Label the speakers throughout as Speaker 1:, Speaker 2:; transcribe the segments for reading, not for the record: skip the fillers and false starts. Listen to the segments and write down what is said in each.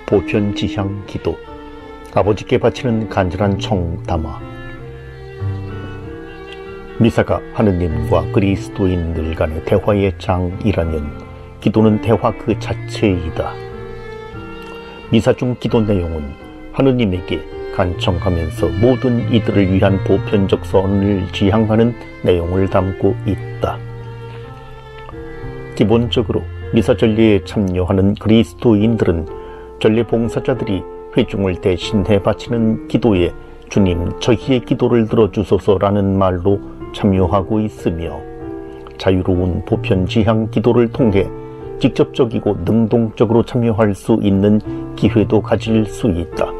Speaker 1: 보편지향 기도. 아버지께 바치는 간절한 청담화. 미사가 하느님과 그리스도인들 간의 대화의 장이라면 기도는 대화 그 자체이다. 미사 중 기도 내용은 하느님에게 간청하면서 모든 이들을 위한 보편적 선을 지향하는 내용을 담고 있다. 기본적으로 미사 전례에 참여하는 그리스도인들은 전례 봉사자들이 회중을 대신해 바치는 기도에 주님 저희의 기도를 들어주소서라는 말로 참여하고 있으며, 자유로운 보편지향 기도를 통해 직접적이고 능동적으로 참여할 수 있는 기회도 가질 수 있다.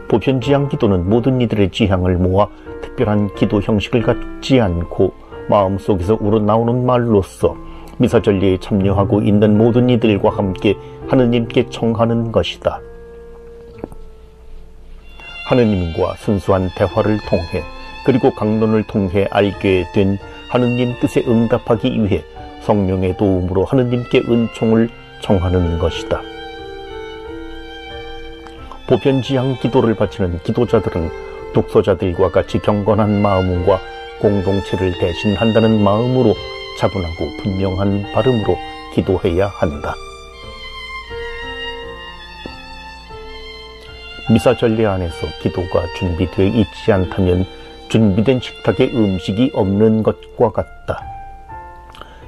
Speaker 1: 보편지향 기도는 모든 이들의 지향을 모아 특별한 기도 형식을 갖지 않고 마음속에서 우러나오는 말로써 미사 전례에 참여하고 있는 모든 이들과 함께 하느님께 청하는 것이다. 하느님과 순수한 대화를 통해 그리고 강론을 통해 알게 된 하느님 뜻에 응답하기 위해 성령의 도움으로 하느님께 은총을 청하는 것이다. 보편지향 기도를 바치는 기도자들은 독서자들과 같이 경건한 마음과 공동체를 대신한다는 마음으로 차분하고 분명한 발음으로 기도해야 한다. 미사 전례 안에서 기도가 준비되어 있지 않다면 준비된 식탁에 음식이 없는 것과 같다.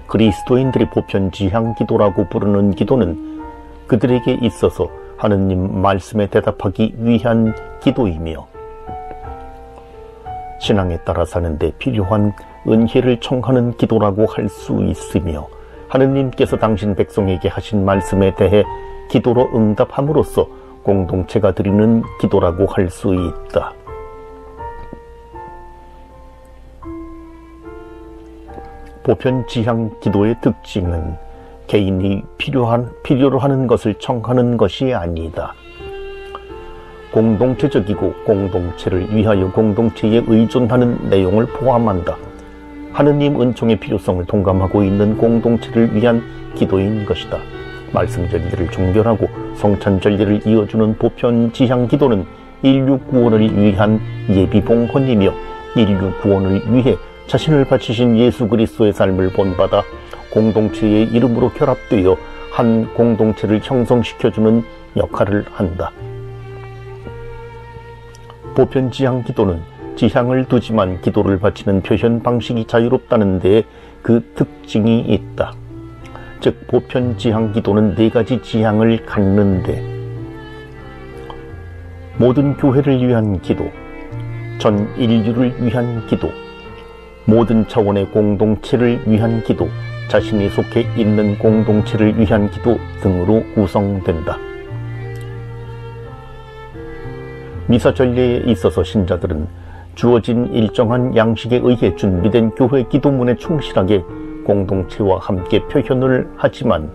Speaker 1: 그리스도인들이 보편지향 기도라고 부르는 기도는 그들에게 있어서 하느님 말씀에 대답하기 위한 기도이며, 신앙에 따라 사는데 필요한 은혜를 청하는 기도라고 할 수 있으며, 하느님께서 당신 백성에게 하신 말씀에 대해 기도로 응답함으로써 공동체가 드리는 기도라고 할 수 있다. 보편지향 기도의 특징은 개인이 필요로 하는 것을 청하는 것이 아니다. 공동체적이고 공동체를 위하여 공동체에 의존하는 내용을 포함한다. 하느님 은총의 필요성을 동감하고 있는 공동체를 위한 기도인 것이다. 말씀 전례를 종결하고 성찬 전례를 이어주는 보편지향 기도는 인류 구원을 위한 예비 봉헌이며, 인류 구원을 위해 자신을 바치신 예수 그리스도의 삶을 본받아 공동체의 이름으로 결합되어 한 공동체를 형성시켜주는 역할을 한다. 보편지향 기도는 지향을 두지만 기도를 바치는 표현 방식이 자유롭다는 데에 그 특징이 있다. 즉, 보편지향 기도는 4가지 지향을 갖는데, 모든 교회를 위한 기도, 전 인류를 위한 기도, 모든 차원의 공동체를 위한 기도, 자신이 속해 있는 공동체를 위한 기도 등으로 구성된다. 미사 전례에 있어서 신자들은 주어진 일정한 양식에 의해 준비된 교회 기도문에 충실하게 공동체와 함께 표현을 하지만,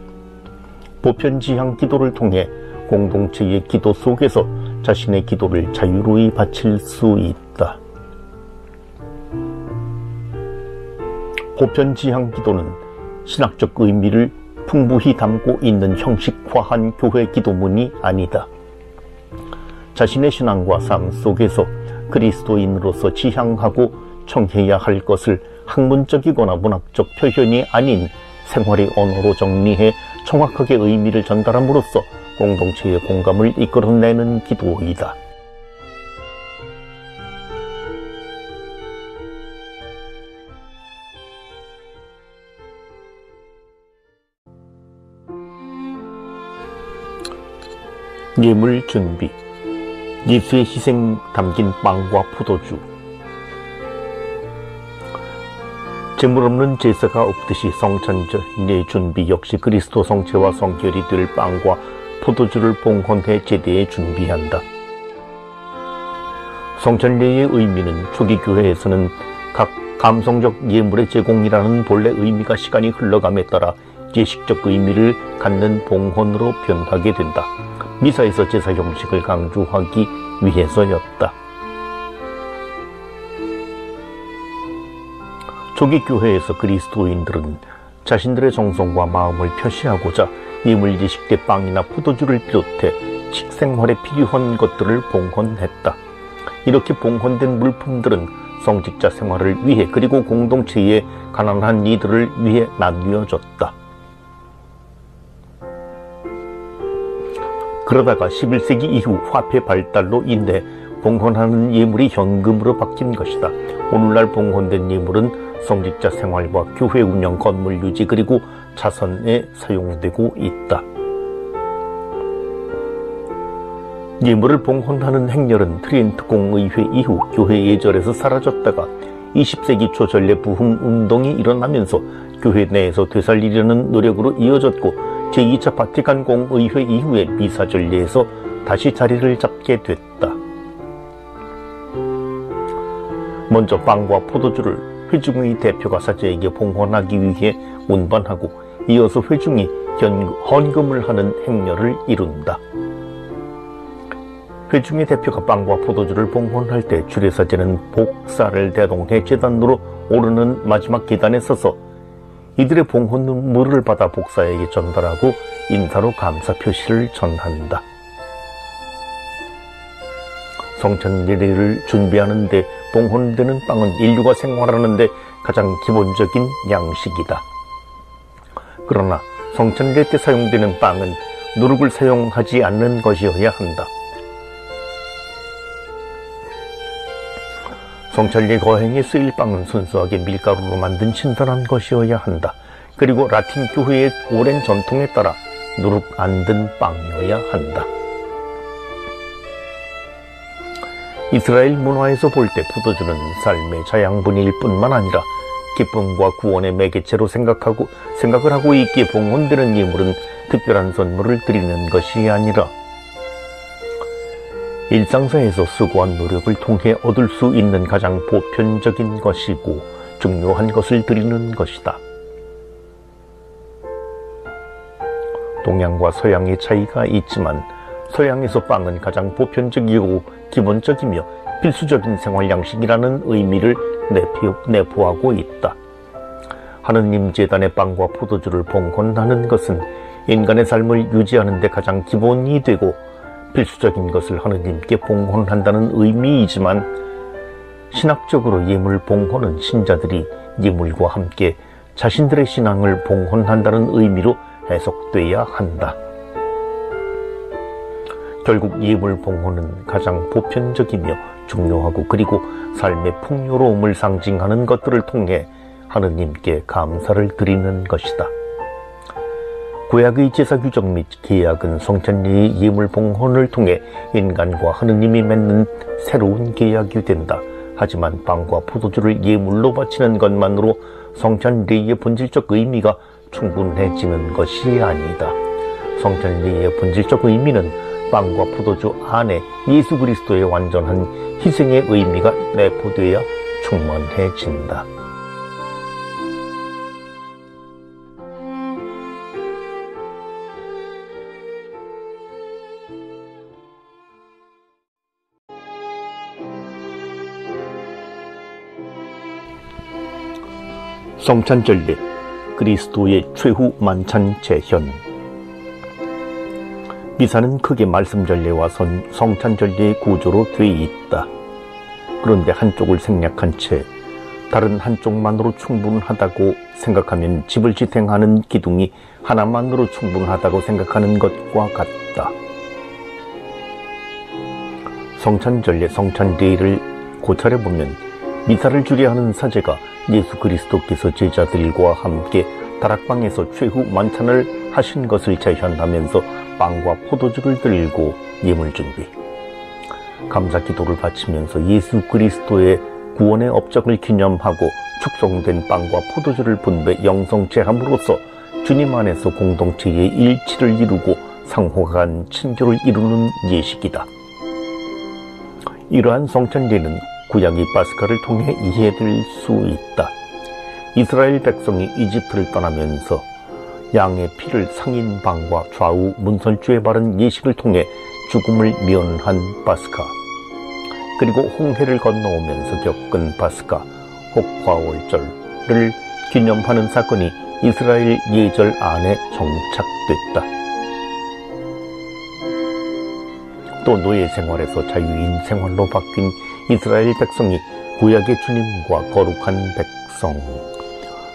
Speaker 1: 보편지향 기도를 통해 공동체의 기도 속에서 자신의 기도를 자유로이 바칠 수 있다. 보편지향 기도는 신학적 의미를 풍부히 담고 있는 형식화한 교회 기도문이 아니다. 자신의 신앙과 삶 속에서 그리스도인으로서 지향하고 청해야 할 것을 학문적이거나 문학적 표현이 아닌 생활의 언어로 정리해 정확하게 의미를 전달함으로써 공동체의 공감을 이끌어내는 기도이다. 예물 준비. 예수의 희생 담긴 빵과 포도주. 재물 없는 제사가 없듯이 성찬전의 준비 역시 그리스도 성체와 성결이 될 빵과 포도주를 봉헌해 제대에 준비한다. 성찬례의 의미는 초기 교회에서는 각 감성적 예물의 제공이라는 본래 의미가 시간이 흘러감에 따라 예식적 의미를 갖는 봉헌으로 변하게 된다. 미사에서 제사 형식을 강조하기 위해서였다. 초기 교회에서 그리스도인들은 자신들의 정성과 마음을 표시하고자 예물 예식 때 빵이나 포도주를 비롯해 식생활에 필요한 것들을 봉헌했다. 이렇게 봉헌된 물품들은 성직자 생활을 위해 그리고 공동체의 가난한 이들을 위해 나뉘어졌다. 그러다가 11세기 이후 화폐 발달로 인해 봉헌하는 예물이 현금으로 바뀐 것이다. 오늘날 봉헌된 예물은 성직자 생활과 교회 운영, 건물 유지 그리고 자선에 사용되고 있다. 예물을 봉헌하는 행렬은 트리엔트 공의회 이후 교회 예절에서 사라졌다가 20세기 초 전례 부흥 운동이 일어나면서 교회 내에서 되살리려는 노력으로 이어졌고 제2차 바티칸 공의회 이후에 미사 전례에서 다시 자리를 잡게 됐다. 먼저 빵과 포도주를 회중의 대표가 사제에게 봉헌하기 위해 운반하고 이어서 회중이 헌금을 하는 행렬을 이룬다. 회중의 대표가 빵과 포도주를 봉헌할 때 주례사제는 복사를 대동해 제단으로 오르는 마지막 계단에 서서 이들의 봉헌물을 받아 복사에게 전달하고 인사로 감사 표시를 전한다. 성찬 예례를 준비하는데 봉헌되는 빵은 인류가 생활하는데 가장 기본적인 양식이다. 그러나 성찬 예례 때 사용되는 빵은 누룩을 사용하지 않는 것이어야 한다. 성찬 예례 거행에 쓰일 빵은 순수하게 밀가루로 만든 신선한 것이어야 한다. 그리고 라틴 교회의 오랜 전통에 따라 누룩 안 든 빵이어야 한다. 이스라엘 문화에서 볼 때 포도주는 삶의 자양분일 뿐만 아니라 기쁨과 구원의 매개체로 생각을 하고 있기에 봉헌되는 예물은 특별한 선물을 드리는 것이 아니라 일상생에서 수고한 노력을 통해 얻을 수 있는 가장 보편적인 것이고 중요한 것을 드리는 것이다. 동양과 서양의 차이가 있지만 서양에서 빵은 가장 보편적이고 기본적이며 필수적인 생활 양식이라는 의미를 내포하고 있다. 하느님 제단의 빵과 포도주를 봉헌하는 것은 인간의 삶을 유지하는 데 가장 기본이 되고 필수적인 것을 하느님께 봉헌한다는 의미이지만 신학적으로 예물 봉헌은 신자들이 예물과 함께 자신들의 신앙을 봉헌한다는 의미로 해석돼야 한다. 결국 예물 봉헌은 가장 보편적이며 중요하고 그리고 삶의 풍요로움을 상징하는 것들을 통해 하느님께 감사를 드리는 것이다. 구약의 제사 규정 및 계약은 성찬리의 예물 봉헌을 통해 인간과 하느님이 맺는 새로운 계약이 된다. 하지만 빵과 포도주를 예물로 바치는 것만으로 성찬리의 본질적 의미가 충분해지는 것이 아니다. 성찬리의 본질적 의미는 빵과 포도주 안에 예수 그리스도의 완전한 희생의 의미가 내포되어야 충만해진다. 성찬전례, 그리스도의 최후 만찬 재현. 미사는 크게 말씀전례와 성찬전례의 구조로 돼 있다. 그런데 한쪽을 생략한 채 다른 한쪽만으로 충분하다고 생각하면 집을 지탱하는 기둥이 하나만으로 충분하다고 생각하는 것과 같다. 성찬전례, 성찬례를 고찰해보면 미사를 주례하는 사제가 예수 그리스도께서 제자들과 함께 다락방에서 최후 만찬을 하신 것을 재현하면서 빵과 포도주를 들고 예물 준비, 감사 기도를 바치면서 예수 그리스도의 구원의 업적을 기념하고 축성된 빵과 포도주를 분배 영성체함으로써 주님 안에서 공동체의 일치를 이루고 상호간 친교를 이루는 예식이다. 이러한 성찬례는 구약의 파스카를 통해 이해될 수 있다. 이스라엘 백성이 이집트를 떠나면서 양의 피를 상인방과 좌우 문설주에 바른 예식을 통해 죽음을 면한 파스카, 그리고 홍해를 건너오면서 겪은 파스카, 혹화월절을 기념하는 사건이 이스라엘 예절 안에 정착됐다. 또 노예 생활에서 자유인 생활로 바뀐 이스라엘 백성이 구약의 주님과 거룩한 백성,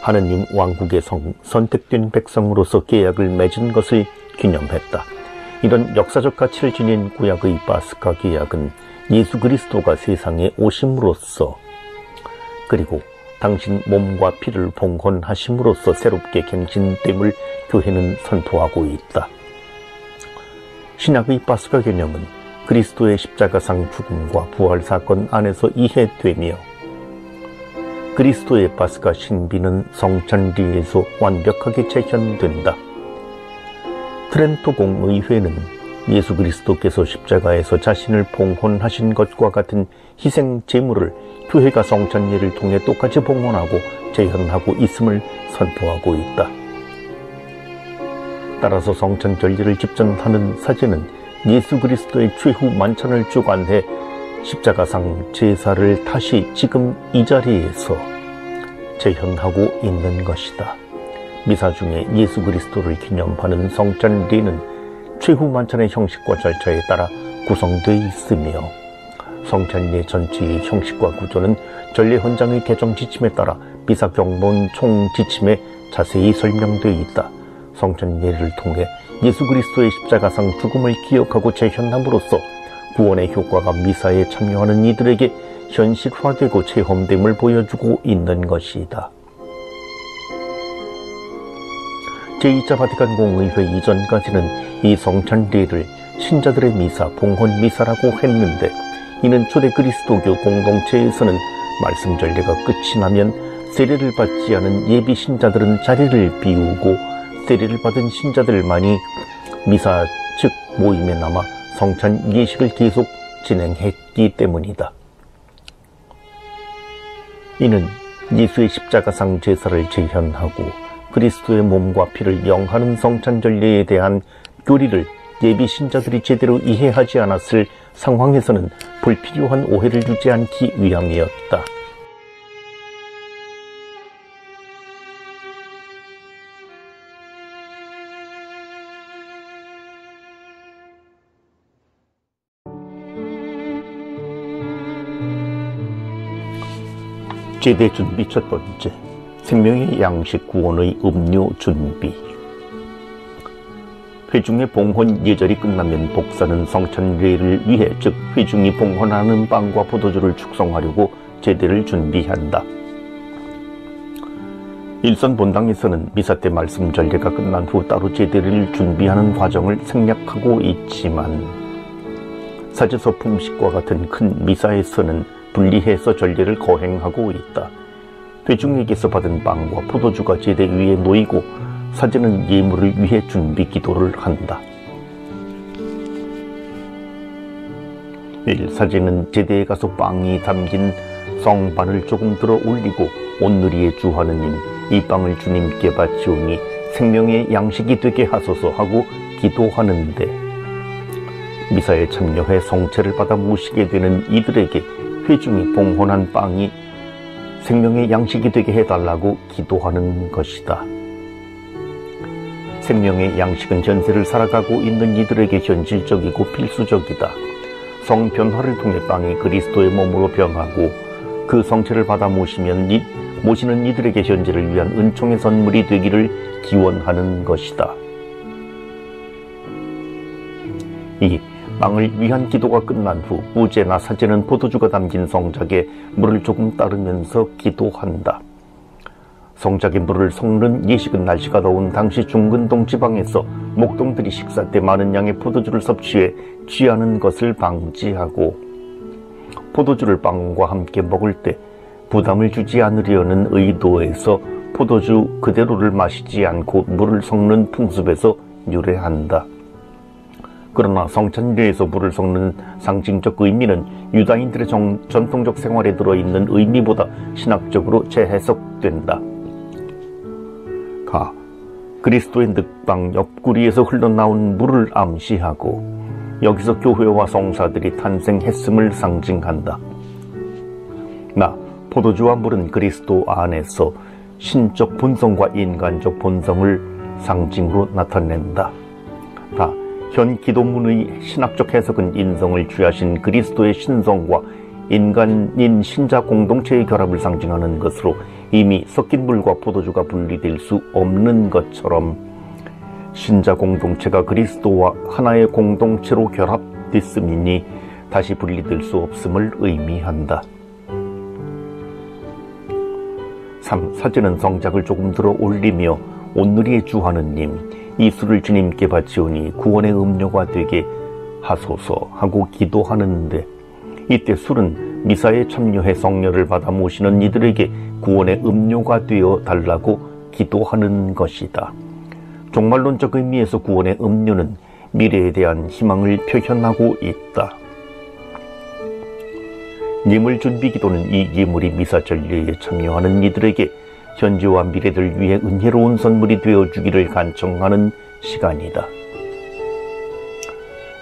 Speaker 1: 하느님 왕국의 선택된 백성으로서 계약을 맺은 것을 기념했다. 이런 역사적 가치를 지닌 구약의 파스카 계약은 예수 그리스도가 세상에 오심으로써, 그리고 당신 몸과 피를 봉헌하심으로써 새롭게 갱신됨을 교회는 선포하고 있다. 신약의 파스카 개념은 그리스도의 십자가상 죽음과 부활 사건 안에서 이해되며, 그리스도의 파스카 신비는 성찬리에서 완벽하게 재현된다. 트렌토 공의회는 예수 그리스도께서 십자가에서 자신을 봉헌하신 것과 같은 희생 제물을 교회가 성찬예를 통해 똑같이 봉헌하고 재현하고 있음을 선포하고 있다. 따라서 성찬 전례를 집전하는 사제는 예수 그리스도의 최후 만찬을 주관해 십자가상 제사를 다시 지금 이 자리에서 재현하고 있는 것이다. 미사 중에 예수 그리스도를 기념하는 성찬례는 최후 만찬의 형식과 절차에 따라 구성되어 있으며, 성찬례 전체의 형식과 구조는 전례 헌장의 개정 지침에 따라 미사 경본 총 지침에 자세히 설명되어 있다. 성찬례를 통해 예수 그리스도의 십자가상 죽음을 기억하고 재현함으로써 구원의 효과가 미사에 참여하는 이들에게 현실화되고 체험됨을 보여주고 있는 것이다. 제2차 바티칸 공의회 이전까지는 이 성찬례를 신자들의 미사, 봉헌 미사라고 했는데, 이는 초대 그리스도교 공동체에서는 말씀 전례가 끝이 나면 세례를 받지 않은 예비 신자들은 자리를 비우고 세례를 받은 신자들만이 미사 즉 모임에 남아 성찬 예식을 계속 진행했기 때문이다. 이는 예수의 십자가상 제사를 재현하고 그리스도의 몸과 피를 영하는 성찬 전례에 대한 교리를 예비 신자들이 제대로 이해하지 않았을 상황에서는 불필요한 오해를 주지 않기 위함이었다. 제대 준비 첫 번째, 생명의 양식 구원의 음료 준비. 회중의 봉헌 예절이 끝나면 목사는 성찬례를 위해, 즉 회중이 봉헌하는 빵과 포도주를 축성하려고 제대를 준비한다. 일선 본당에서는 미사 때 말씀 전례가 끝난 후 따로 제대를 준비하는 과정을 생략하고 있지만, 사제서 품식과 같은 큰 미사에서는 분리해서 전례를 거행하고 있다. 회중에게서 받은 빵과 포도주가 제대 위에 놓이고 사제는 예물을 위해 준비 기도를 한다. 1. 사제는 제대에 가서 빵이 담긴 성반을 조금 들어 올리고 온누리의 주 하느님, 이 빵을 주님께 바치오니 생명의 양식이 되게 하소서 하고 기도하는데, 미사에 참여해 성체를 받아 모시게 되는 이들에게 회중이 봉헌한 빵이 생명의 양식이 되게 해달라고 기도하는 것이다. 생명의 양식은 현세를 살아가고 있는 이들에게 현실적이고 필수적이다. 성변화를 통해 빵이 그리스도의 몸으로 변하고 그 성체를 받아 모시는 이들에게 현재를 위한 은총의 선물이 되기를 기원하는 것이다. 2. 빵을 위한 기도가 끝난 후 우제나 사제는 포도주가 담긴 성작에 물을 조금 따르면서 기도한다. 성작에 물을 섞는 예식은 날씨가 더운 당시 중근동 지방에서 목동들이 식사 때 많은 양의 포도주를 섭취해 취하는 것을 방지하고, 포도주를 빵과 함께 먹을 때 부담을 주지 않으려는 의도에서 포도주 그대로를 마시지 않고 물을 섞는 풍습에서 유래한다. 그러나 성찬례에서 물을 섞는 상징적 의미는 유다인들의 전통적 생활에 들어있는 의미보다 신학적으로 재해석된다. 가. 그리스도의 늑방 옆구리에서 흘러나온 물을 암시하고 여기서 교회와 성사들이 탄생했음을 상징한다. 나. 포도주와 물은 그리스도 안에서 신적 본성과 인간적 본성을 상징으로 나타낸다. 다. 현 기도문의 신학적 해석은 인성을 취하신 그리스도의 신성과 인간인 신자 공동체의 결합을 상징하는 것으로 이미 섞인 물과 포도주가 분리될 수 없는 것처럼 신자 공동체가 그리스도와 하나의 공동체로 결합됐음이니 다시 분리될 수 없음을 의미한다. 3. 사제는 성작을 조금 들어 올리며 온누리에 주 하느님, 이 술을 주님께 바치오니 구원의 음료가 되게 하소서 하고 기도하는데, 이때 술은 미사에 참여해 성녀를 받아 모시는 이들에게 구원의 음료가 되어 달라고 기도하는 것이다. 종말론적 의미에서 구원의 음료는 미래에 대한 희망을 표현하고 있다. 예물 준비 기도는 이 예물이 미사 전례에 참여하는 이들에게 현재와 미래를 위해 은혜로운 선물이 되어주기를 간청하는 시간이다.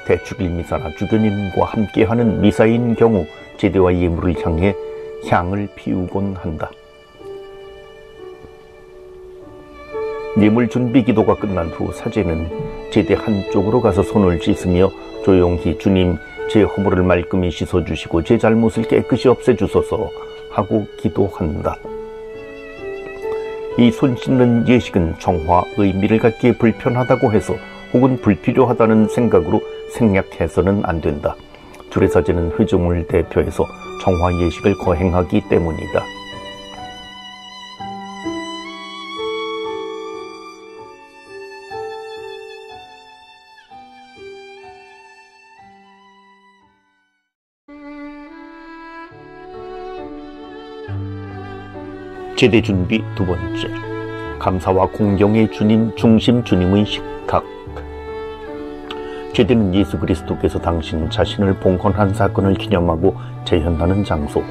Speaker 1: 대축일 미사나 주교님과 함께하는 미사인 경우 제대와 예물을 향해 향을 피우곤 한다. 예물 준비 기도가 끝난 후 사제는 제대 한쪽으로 가서 손을 씻으며 조용히 주님, 제 허물을 말끔히 씻어주시고 제 잘못을 깨끗이 없애주소서 하고 기도한다. 이 손 씻는 예식은 정화 의미를 갖기에 불편하다고 해서 혹은 불필요하다는 생각으로 생략해서는 안 된다. 주례사제는 회중을 대표해서 정화 예식을 거행하기 때문이다. 제대 준비 두 번째, 감사와 공경의 주님, 중심 주님의 식탁. 제대는 예수 그리스도께서 당신 자신을 봉헌한 사건을 기념하고 재현하는 장소,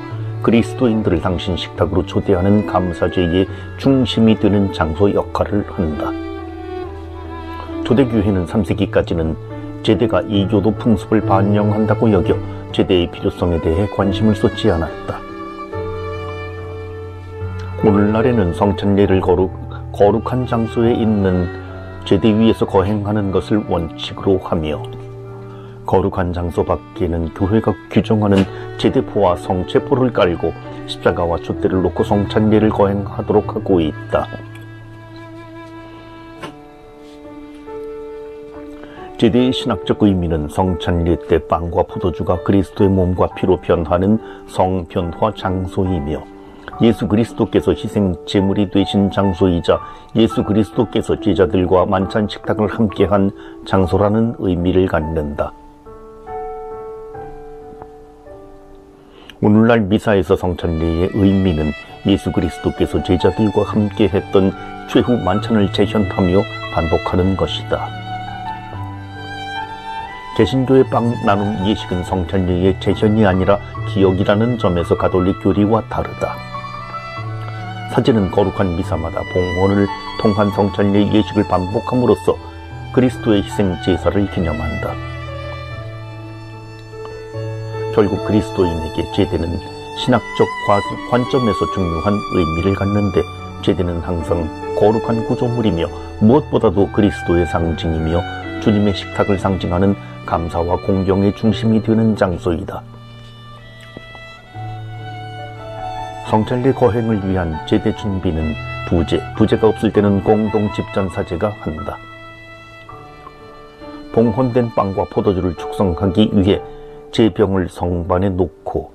Speaker 1: 그리스도인들을 당신 식탁으로 초대하는 감사제의 중심이 되는 장소 역할을 한다. 초대교회는 3세기까지는 제대가 이교도 풍습을 반영한다고 여겨 제대의 필요성에 대해 관심을 쏟지 않았다. 오늘날에는 성찬례를 거룩한 장소에 있는 제대 위에서 거행하는 것을 원칙으로 하며, 거룩한 장소 밖에는 교회가 규정하는 제대포와 성체포를 깔고 십자가와 촛대를 놓고 성찬례를 거행하도록 하고 있다. 제대의 신학적 의미는 성찬례 때 빵과 포도주가 그리스도의 몸과 피로 변하는 성변화 장소이며, 예수 그리스도께서 희생 제물이 되신 장소이자 예수 그리스도께서 제자들과 만찬 식탁을 함께한 장소라는 의미를 갖는다. 오늘날 미사에서 성찬례의 의미는 예수 그리스도께서 제자들과 함께 했던 최후 만찬을 재현하며 반복하는 것이다. 개신교의 빵 나눔 예식은 성찬례의 재현이 아니라 기억이라는 점에서 가톨릭 교리와 다르다. 사제는 거룩한 미사마다 봉헌을 통한 성찬례 예식을 반복함으로써 그리스도의 희생 제사를 기념한다. 결국 그리스도인에게 제대는 신학적 관점에서 중요한 의미를 갖는데, 제대는 항상 거룩한 구조물이며 무엇보다도 그리스도의 상징이며 주님의 식탁을 상징하는 감사와 공경의 중심이 되는 장소이다. 성찬례 거행을 위한 제대 준비는 부제가 없을 때는 공동 집전사제가 한다. 봉헌된 빵과 포도주를 축성하기 위해 제병을 성반에 놓고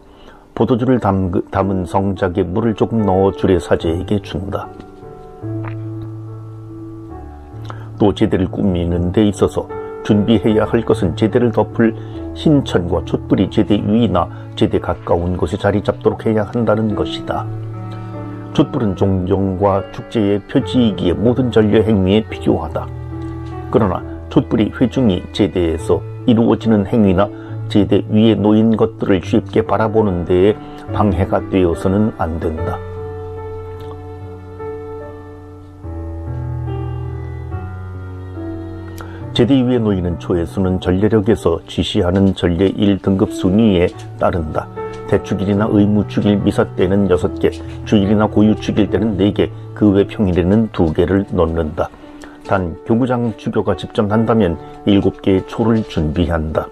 Speaker 1: 포도주를 담은 성작에 물을 조금 넣어 주례사제에게 준다. 또 제대를 꾸미는 데 있어서 준비해야 할 것은 제대를 덮을 흰천과 촛불이 제대 위나 제대 가까운 곳에 자리 잡도록 해야 한다는 것이다. 촛불은 종경과 축제의 표지이기에 모든 전례 행위에 필요하다. 그러나 촛불이 회중이 제대에서 이루어지는 행위나 제대 위에 놓인 것들을 쉽게 바라보는 데에 방해가 되어서는 안 된다. 제대 위에 놓이는 초의 수는 전례력에서 지시하는 전례 1등급 순위에 따른다. 대축일이나 의무축일 미사 때는 6개, 주일이나 고유축일 때는 4개, 그 외 평일에는 2개를 놓는다. 단 교구장 주교가 직접 난다면 7개의 초를 준비한다.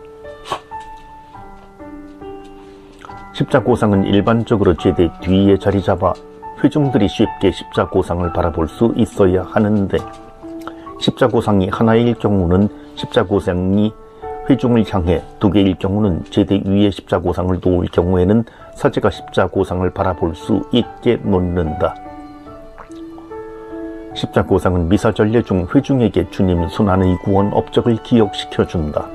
Speaker 1: 십자고상은 일반적으로 제대 뒤에 자리 잡아 회중들이 쉽게 십자고상을 바라볼 수 있어야 하는데, 십자고상이 하나일 경우는 십자고상이 회중을 향해 2개일 경우는 제대 위에 십자고상을 놓을 경우에는 사제가 십자고상을 바라볼 수 있게 놓는다. 십자고상은 미사전례 중 회중에게 주님 순환의 구원 업적을 기억시켜준다.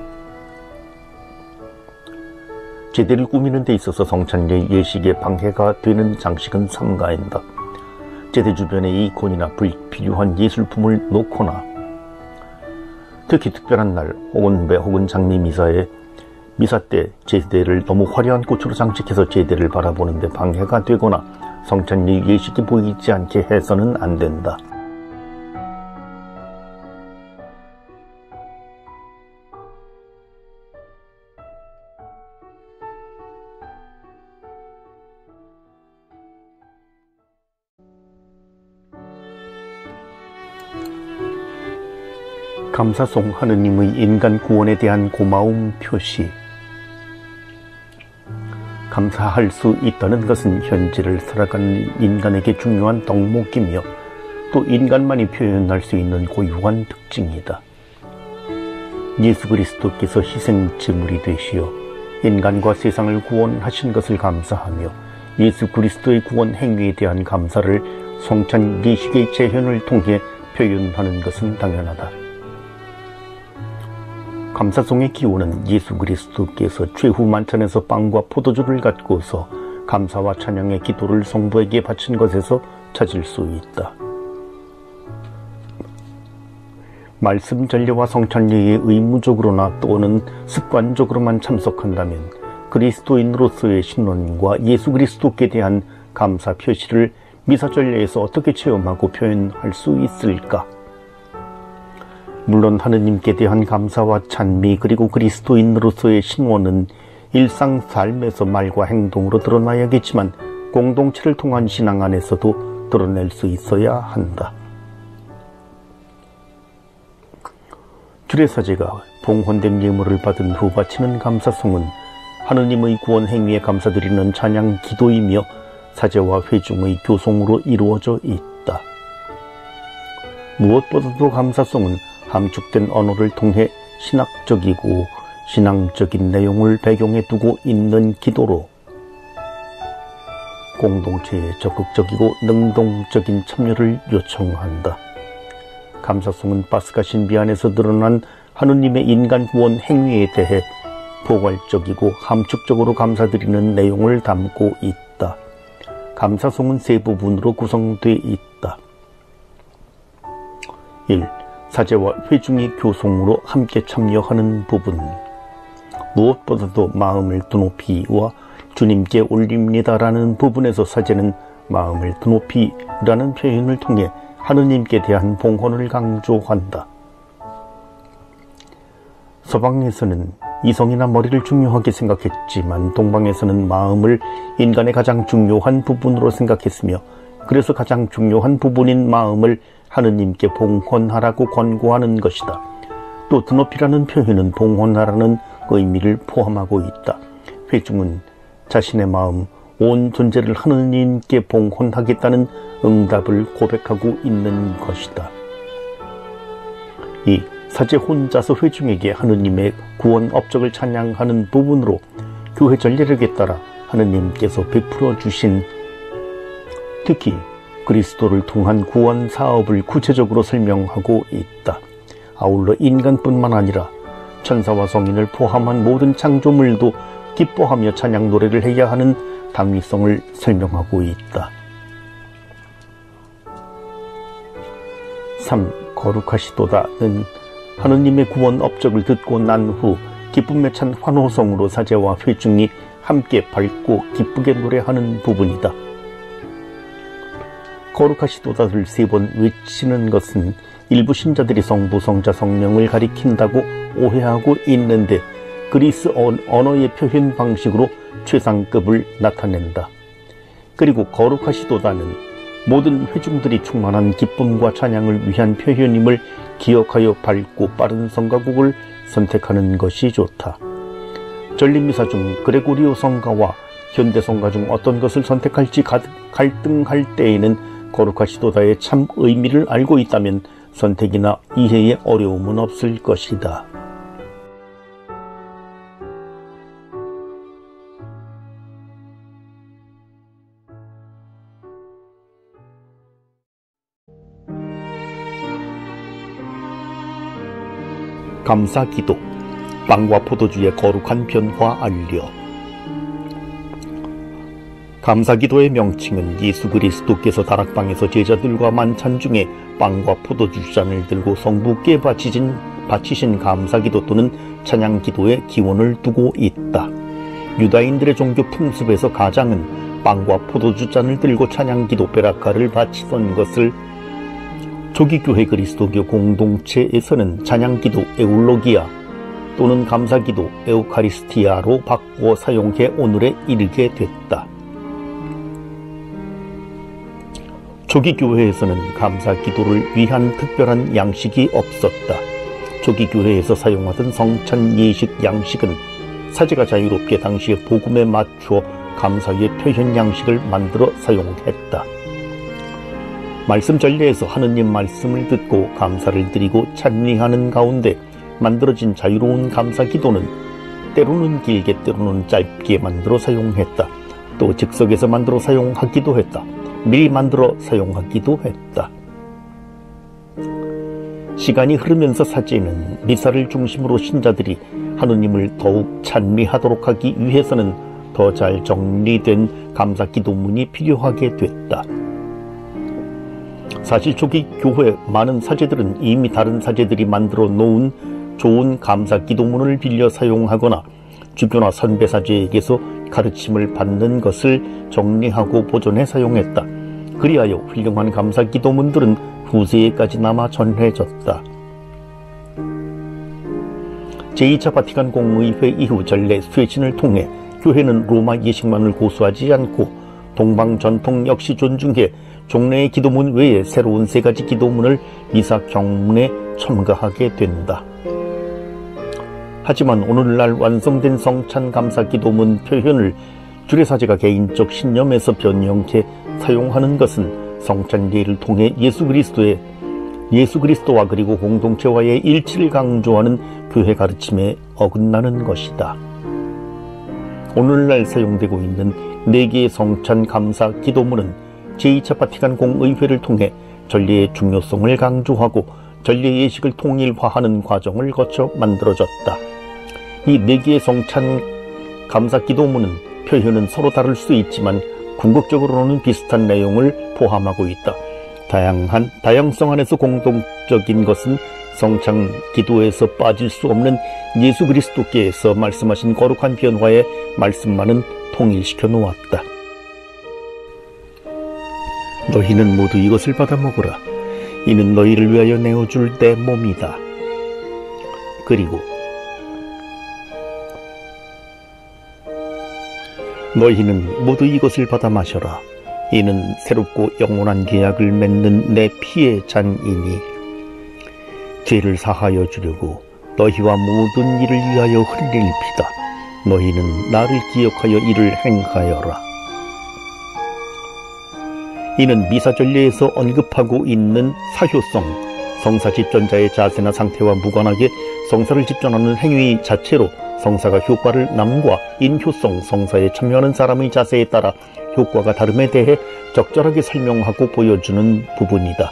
Speaker 1: 제대를 꾸미는 데 있어서 성찬례 예식에 방해가 되는 장식은 삼가한다. 제대 주변에 이콘이나 불필요한 예술품을 놓거나, 특히 특별한 날 혼배 혹은 장미 미사에 미사 때 제대를 너무 화려한 꽃으로 장식해서 제대를 바라보는 데 방해가 되거나 성찬례 예식이 보이지 않게 해서는 안 된다. 감사송, 하느님의 인간 구원에 대한 고마움 표시. 감사할 수 있다는 것은 현재를 살아가는 인간에게 중요한 덕목이며 또 인간만이 표현할 수 있는 고유한 특징이다. 예수 그리스도께서 희생제물이 되시어 인간과 세상을 구원하신 것을 감사하며 예수 그리스도의 구원 행위에 대한 감사를 성찬 예식의 재현을 통해 표현하는 것은 당연하다. 감사송의 기호는 예수 그리스도께서 최후 만찬에서 빵과 포도주를 갖고서 감사와 찬양의 기도를 성부에게 바친 것에서 찾을 수 있다. 말씀 전례와 성찬례에 의무적으로나 또는 습관적으로만 참석한다면 그리스도인으로서의 신론과 예수 그리스도께 대한 감사 표시를 미사 전례에서 어떻게 체험하고 표현할 수 있을까? 물론 하느님께 대한 감사와 찬미 그리고 그리스도인으로서의 신원은 일상 삶에서 말과 행동으로 드러나야겠지만 공동체를 통한 신앙 안에서도 드러낼 수 있어야 한다. 주례사제가 봉헌된 예물을 받은 후 바치는 감사송은 하느님의 구원 행위에 감사드리는 찬양 기도이며 사제와 회중의 교송으로 이루어져 있다. 무엇보다도 감사송은 함축된 언어를 통해 신학적이고 신앙적인 내용을 배경에 두고 있는 기도로 공동체의 적극적이고 능동적인 참여를 요청한다. 감사송은 파스카 신비 안에서 드러난 하느님의 인간 구원 행위에 대해 포괄적이고 함축적으로 감사드리는 내용을 담고 있다. 감사송은 세 부분으로 구성되어 있다. 1. 사제와 회중이 교송으로 함께 참여하는 부분. 무엇보다도 마음을 드높이와 주님께 올립니다라는 부분에서 사제는 마음을 드높이라는 표현을 통해 하느님께 대한 봉헌을 강조한다. 서방에서는 이성이나 머리를 중요하게 생각했지만 동방에서는 마음을 인간의 가장 중요한 부분으로 생각했으며 그래서 가장 중요한 부분인 마음을 하느님께 봉헌하라고 권고하는 것이다. 또 드높이라는 표현은 봉헌하라는 의미를 포함하고 있다. 회중은 자신의 마음, 온 존재를 하느님께 봉헌하겠다는 응답을 고백하고 있는 것이다. 2. 사제 혼자서 회중에게 하느님의 구원 업적을 찬양하는 부분으로 교회 전례력에 따라 하느님께서 베풀어 주신 특히 그리스도를 통한 구원 사업을 구체적으로 설명하고 있다. 아울러 인간뿐만 아니라 천사와 성인을 포함한 모든 창조물도 기뻐하며 찬양 노래를 해야 하는 당위성을 설명하고 있다. 3. 거룩하시도다는 하느님의 구원 업적을 듣고 난 후 기쁨에 찬 환호성으로 사제와 회중이 함께 밝고 기쁘게 노래하는 부분이다. 거룩하시도다를 3번 외치는 것은 일부 신자들이 성부, 성자, 성령을 가리킨다고 오해하고 있는데 그리스 언어의 표현 방식으로 최상급을 나타낸다. 그리고 거룩하시도다는 모든 회중들이 충만한 기쁨과 찬양을 위한 표현임을 기억하여 밝고 빠른 성가곡을 선택하는 것이 좋다. 전리미사 중 그레고리오 성가와 현대 성가 중 어떤 것을 선택할지 갈등할 때에는 거룩한 시도다의 참 의미를 알고 있다면 선택이나 이해에 어려움은 없을 것이다. 감사기도, 빵과 포도주의 거룩한 변화 알려. 감사기도의 명칭은 예수 그리스도께서 다락방에서 제자들과 만찬 중에 빵과 포도주 잔을 들고 성부께 바치신 감사기도 또는 찬양기도의 기원을 두고 있다. 유다인들의 종교 풍습에서 가장은 빵과 포도주 잔을 들고 찬양기도 베라카를 바치던 것을 초기교회 그리스도교 공동체에서는 찬양기도 에울로기아 또는 감사기도 에우카리스티아로 바꾸어 사용해 오늘에 이르게 됐다. 초기 교회에서는 감사기도를 위한 특별한 양식이 없었다. 초기 교회에서 사용하던 성찬 예식 양식은 사제가 자유롭게 당시의 복음에 맞추어 감사의 표현 양식을 만들어 사용했다. 말씀 전례에서 하느님 말씀을 듣고 감사를 드리고 찬미하는 가운데 만들어진 자유로운 감사기도는 때로는 길게 때로는 짧게 만들어 사용했다. 또 즉석에서 만들어 사용하기도 했다. 미리 만들어 사용하기도 했다. 시간이 흐르면서 사제는 미사를 중심으로 신자들이 하느님을 더욱 찬미하도록 하기 위해서는 더 잘 정리된 감사기도문이 필요하게 됐다. 사실 초기 교회 많은 사제들은 이미 다른 사제들이 만들어 놓은 좋은 감사기도문을 빌려 사용하거나 주교나 선배 사제에게서 가르침을 받는 것을 정리하고 보존해 사용했다. 그리하여 훌륭한 감사기도문들은 후세에까지 남아 전해졌다. 제2차 바티칸 공의회 이후 전례 쇄신을 통해 교회는 로마 예식만을 고수하지 않고 동방 전통 역시 존중해 종례의 기도문 외에 새로운 3가지 기도문을 미사 경문에 첨가하게 된다. 하지만 오늘날 완성된 성찬 감사 기도문 표현을 주례사제가 개인적 신념에서 변형해 사용하는 것은 성찬 예를 통해 예수 그리스도와 그리고 공동체와의 일치를 강조하는 교회 가르침에 어긋나는 것이다. 오늘날 사용되고 있는 4개의 성찬 감사 기도문은 제2차 바티칸 공의회를 통해 전례의 중요성을 강조하고 전례 예식을 통일화하는 과정을 거쳐 만들어졌다. 이 4개의 성찬 감사 기도문은 표현은 서로 다를 수 있지만 궁극적으로는 비슷한 내용을 포함하고 있다. 다양성 안에서 공동적인 것은 성찬 기도에서 빠질 수 없는 예수 그리스도께서 말씀하신 거룩한 변화의 말씀만은 통일시켜 놓았다. 너희는 모두 이것을 받아 먹으라. 이는 너희를 위하여 내어줄 내 몸이다. 그리고 너희는 모두 이것을 받아 마셔라. 이는 새롭고 영원한 계약을 맺는 내 피의 잔이니 죄를 사하여 주려고 너희와 모든 일을 위하여 흘릴 피다. 너희는 나를 기억하여 이를 행하여라. 이는 미사 전례에서 언급하고 있는 사효성, 성사 집전자의 자세나 상태와 무관하게 성사를 집전하는 행위 자체로 성사가 효과를 남과 인효성, 성사에 참여하는 사람의 자세에 따라 효과가 다름에 대해 적절하게 설명하고 보여주는 부분이다.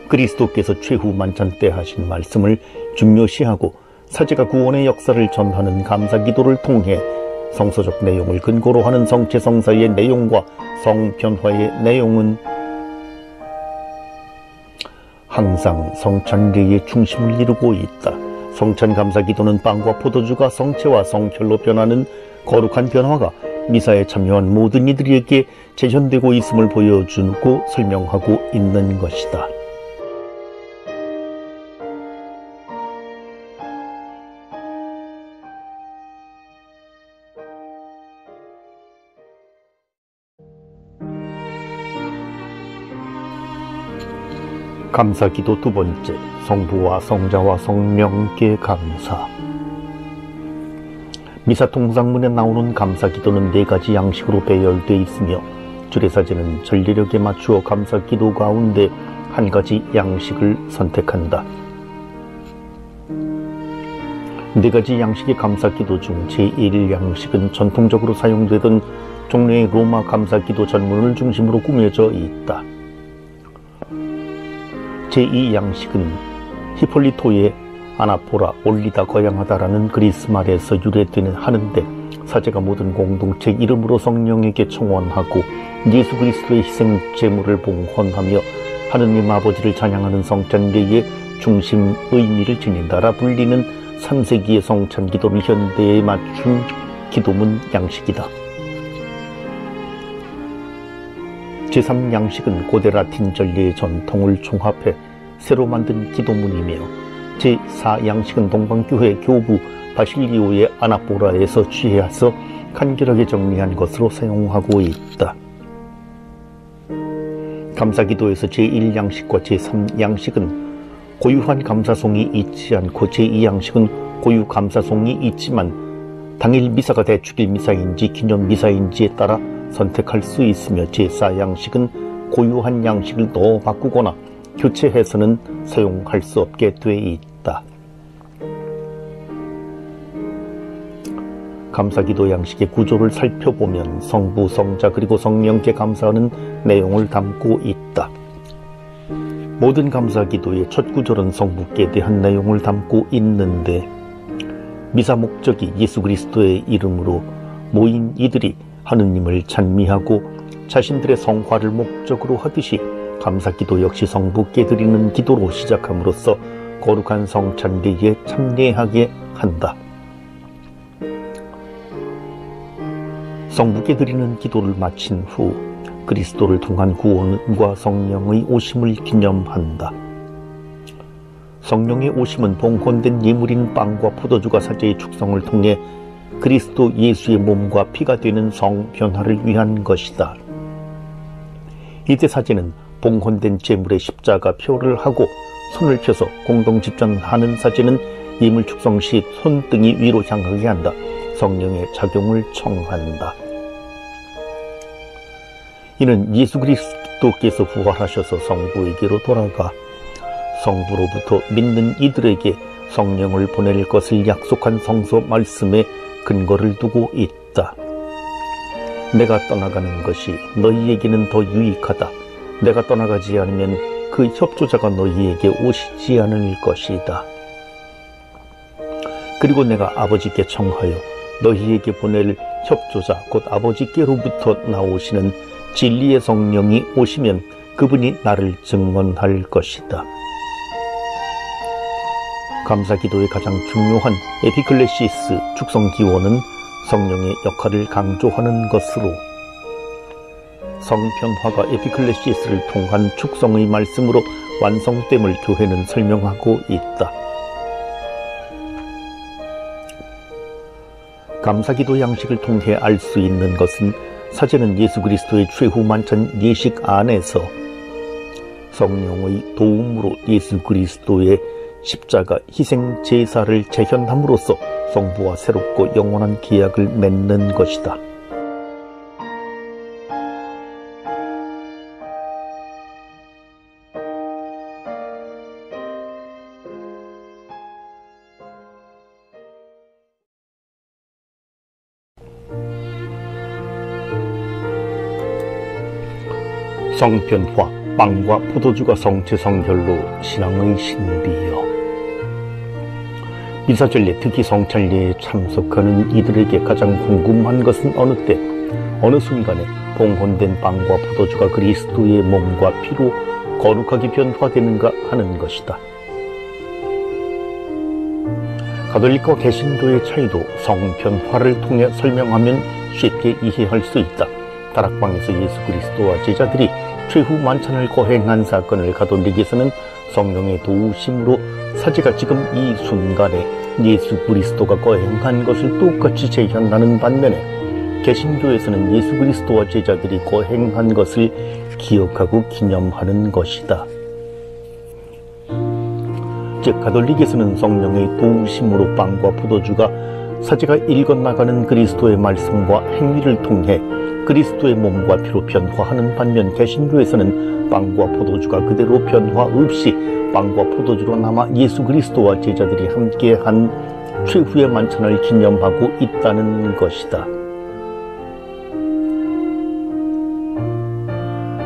Speaker 1: 그리스도께서 최후 만찬 때 하신 말씀을 중요시하고 사제가 구원의 역사를 전하는 감사기도를 통해 성서적 내용을 근거로 하는 성체성사의 내용과 성변화의 내용은 항상 성찬례의 중심을 이루고 있다. 성찬감사기도는 빵과 포도주가 성체와 성혈로 변하는 거룩한 변화가 미사에 참여한 모든 이들에게 재현되고 있음을 보여주고 설명하고 있는 것이다. 감사기도 두 번째, 성부와 성자와 성령께 감사. 미사 통상문에 나오는 감사기도는 4가지 양식으로 배열되어 있으며 주례사제는 전례력에 맞추어 감사기도 가운데 한 가지 양식을 선택한다. 4가지 양식의 감사기도 중 제1양식은 전통적으로 사용되던 종류의 로마 감사기도 전문을 중심으로 꾸며져 있다. 제2양식은 히폴리토의 아나포라 올리다 거양하다라는 그리스 말에서 유래되는 하는데 사제가 모든 공동체 이름으로 성령에게 청원하고 예수 그리스도의 희생 제물을 봉헌하며 하느님 아버지를 찬양하는 성찬례의 중심 의미를 지닌다라 불리는 3세기의 성찬기도를 현대에 맞춘 기도문 양식이다. 제3양식은 고대 라틴 전례의 전통을 종합해 새로 만든 기도문이며 제4양식은 동방교회 교부 바실리오의 아나포라에서 취해서 간결하게 정리한 것으로 사용하고 있다. 감사기도에서 제1양식과 제3양식은 고유한 감사송이 있지 않고 제2양식은 고유 감사송이 있지만 당일 미사가 대축일 미사인지 기념 미사인지에 따라 선택할 수 있으며 제4양식은 고유한 양식을 넣어 바꾸거나 교체해서는 사용할 수 없게 돼 있다. 감사기도 양식의 구조를 살펴보면 성부, 성자 그리고 성령께 감사하는 내용을 담고 있다. 모든 감사기도의 첫 구절은 성부께 대한 내용을 담고 있는데 미사 목적이 예수 그리스도의 이름으로 모인 이들이 하느님을 찬미하고 자신들의 성화를 목적으로 하듯이 감사기도 역시 성부께 드리는 기도로 시작함으로써 거룩한 성찬례에 참여하게 한다. 성부께 드리는 기도를 마친 후 그리스도를 통한 구원과 성령의 오심을 기념한다. 성령의 오심은 봉헌된 예물인 빵과 포도주가 사제의 축성을 통해 그리스도 예수의 몸과 피가 되는 성 변화를 위한 것이다. 이때 사제는 봉헌된 제물에 십자가 표를 하고 손을 펴서 공동 집전하는 사제는 예물 축성 시 손등이 위로 향하게 한다. 성령의 작용을 청한다. 이는 예수 그리스도께서 부활하셔서 성부에게로 돌아가 성부로부터 믿는 이들에게 성령을 보낼 것을 약속한 성서 말씀에 근거를 두고 있다. 내가 떠나가는 것이 너희에게는 더 유익하다. 내가 떠나가지 않으면 그 협조자가 너희에게 오시지 않을 것이다. 그리고 내가 아버지께 청하여 너희에게 보낼 협조자 곧 아버지께로부터 나오시는 진리의 성령이 오시면 그분이 나를 증언할 것이다. 감사기도의 가장 중요한 에피클레시스 축성기원은 성령의 역할을 강조하는 것으로 성편화가 에피클레시스를 통한 축성의 말씀으로 완성됨을 교회는 설명하고 있다. 감사기도 양식을 통해 알 수 있는 것은 사제는 예수 그리스도의 최후 만찬 예식 안에서 성령의 도움으로 예수 그리스도의 십자가 희생 제사를 재현함으로써 성부와 새롭고 영원한 계약을 맺는 것이다. 성편화, 빵과 포도주가 성체 성혈로 신앙의 신비여. 미사전례, 특히 성찬례에 참석하는 이들에게 가장 궁금한 것은 어느 때, 어느 순간에 봉헌된 빵과 포도주가 그리스도의 몸과 피로 거룩하게 변화되는가 하는 것이다. 가톨릭과 개신교의 차이도 성편화를 통해 설명하면 쉽게 이해할 수 있다. 다락방에서 예수 그리스도와 제자들이 최후 만찬을 거행한 사건을 가톨릭에서는 성령의 도우심으로 사제가 지금 이 순간에 예수 그리스도가 거행한 것을 똑같이 재현하는 반면에 개신교에서는 예수 그리스도와 제자들이 거행한 것을 기억하고 기념하는 것이다. 즉 가톨릭에서는 성령의 도우심으로 빵과 포도주가 사제가 읽어나가는 그리스도의 말씀과 행위를 통해 그리스도의 몸과 피로 변화하는 반면 개신교에서는 빵과 포도주가 그대로 변화 없이 빵과 포도주로 남아 예수 그리스도와 제자들이 함께한 최후의 만찬을 기념하고 있다는 것이다.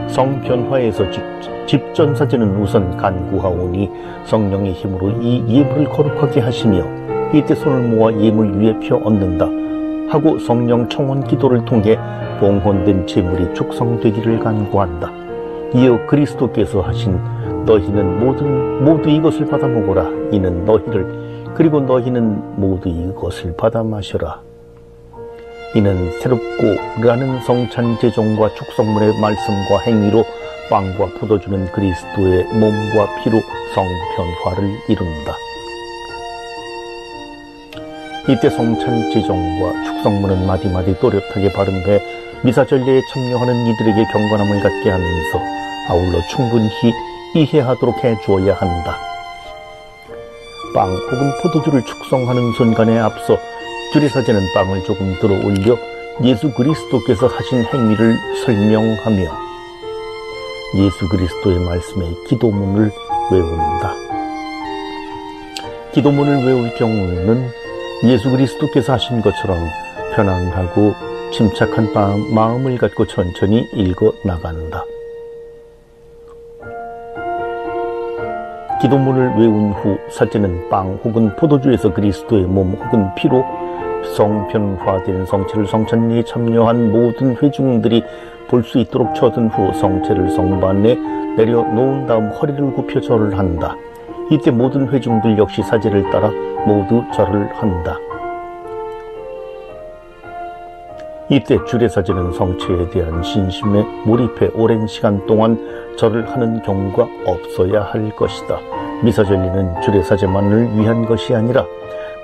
Speaker 1: 성변화에서 집전사제는 우선 간구하오니 성령의 힘으로 이 예물을 거룩하게 하시며 이때 손을 모아 예물 위에 펴 얹는다 하고 성령 청원 기도를 통해 봉헌된 제물이 축성되기를 간구한다. 이어 그리스도께서 하신 너희는 모두 이것을 받아 먹어라. 이는 너희를 그리고 너희는 모두 이것을 받아 마셔라. 이는 새롭고 라는 성찬 제종과 축성문의 말씀과 행위로 빵과 포도주는 그리스도의 몸과 피로 성변화를 이룬다. 이때 성찬 제종과 축성문은 마디마디 또렷하게 발음해 미사전례에 참여하는 이들에게 경건함을 갖게 하면서 아울러 충분히 이해하도록 해주어야 한다. 빵 혹은 포도주를 축성하는 순간에 앞서 주례사제는 빵을 조금 들어 올려 예수 그리스도께서 하신 행위를 설명하며 예수 그리스도의 말씀의 기도문을 외운다. 기도문을 외울 경우에는 예수 그리스도께서 하신 것처럼 편안하고 침착한 마음을 갖고 천천히 읽어 나간다. 기도문을 외운 후 사제는 빵 혹은 포도주에서 그리스도의 몸 혹은 피로 성변화된 성체를 성찬리에 참여한 모든 회중들이 볼 수 있도록 쳐든 후 성체를 성반에 내려놓은 다음 허리를 굽혀 절을 한다. 이때 모든 회중들 역시 사제를 따라 모두 절을 한다. 이때 주례사제는 성체에 대한 신심에 몰입해 오랜 시간 동안 절을 하는 경우가 없어야 할 것이다. 미사전리는 주례사제만을 위한 것이 아니라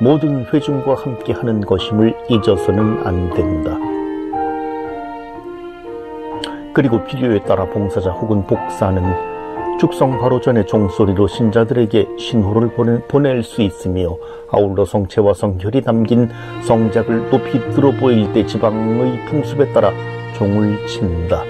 Speaker 1: 모든 회중과 함께 하는 것임을 잊어서는 안 된다. 그리고 필요에 따라 봉사자 혹은 복사는 축성 바로 전에 종소리로 신자들에게 신호를 보낼 수 있으며 아울러 성체와 성혈이 담긴 성작을 높이 들어 보일 때 지방의 풍습에 따라 종을 친다.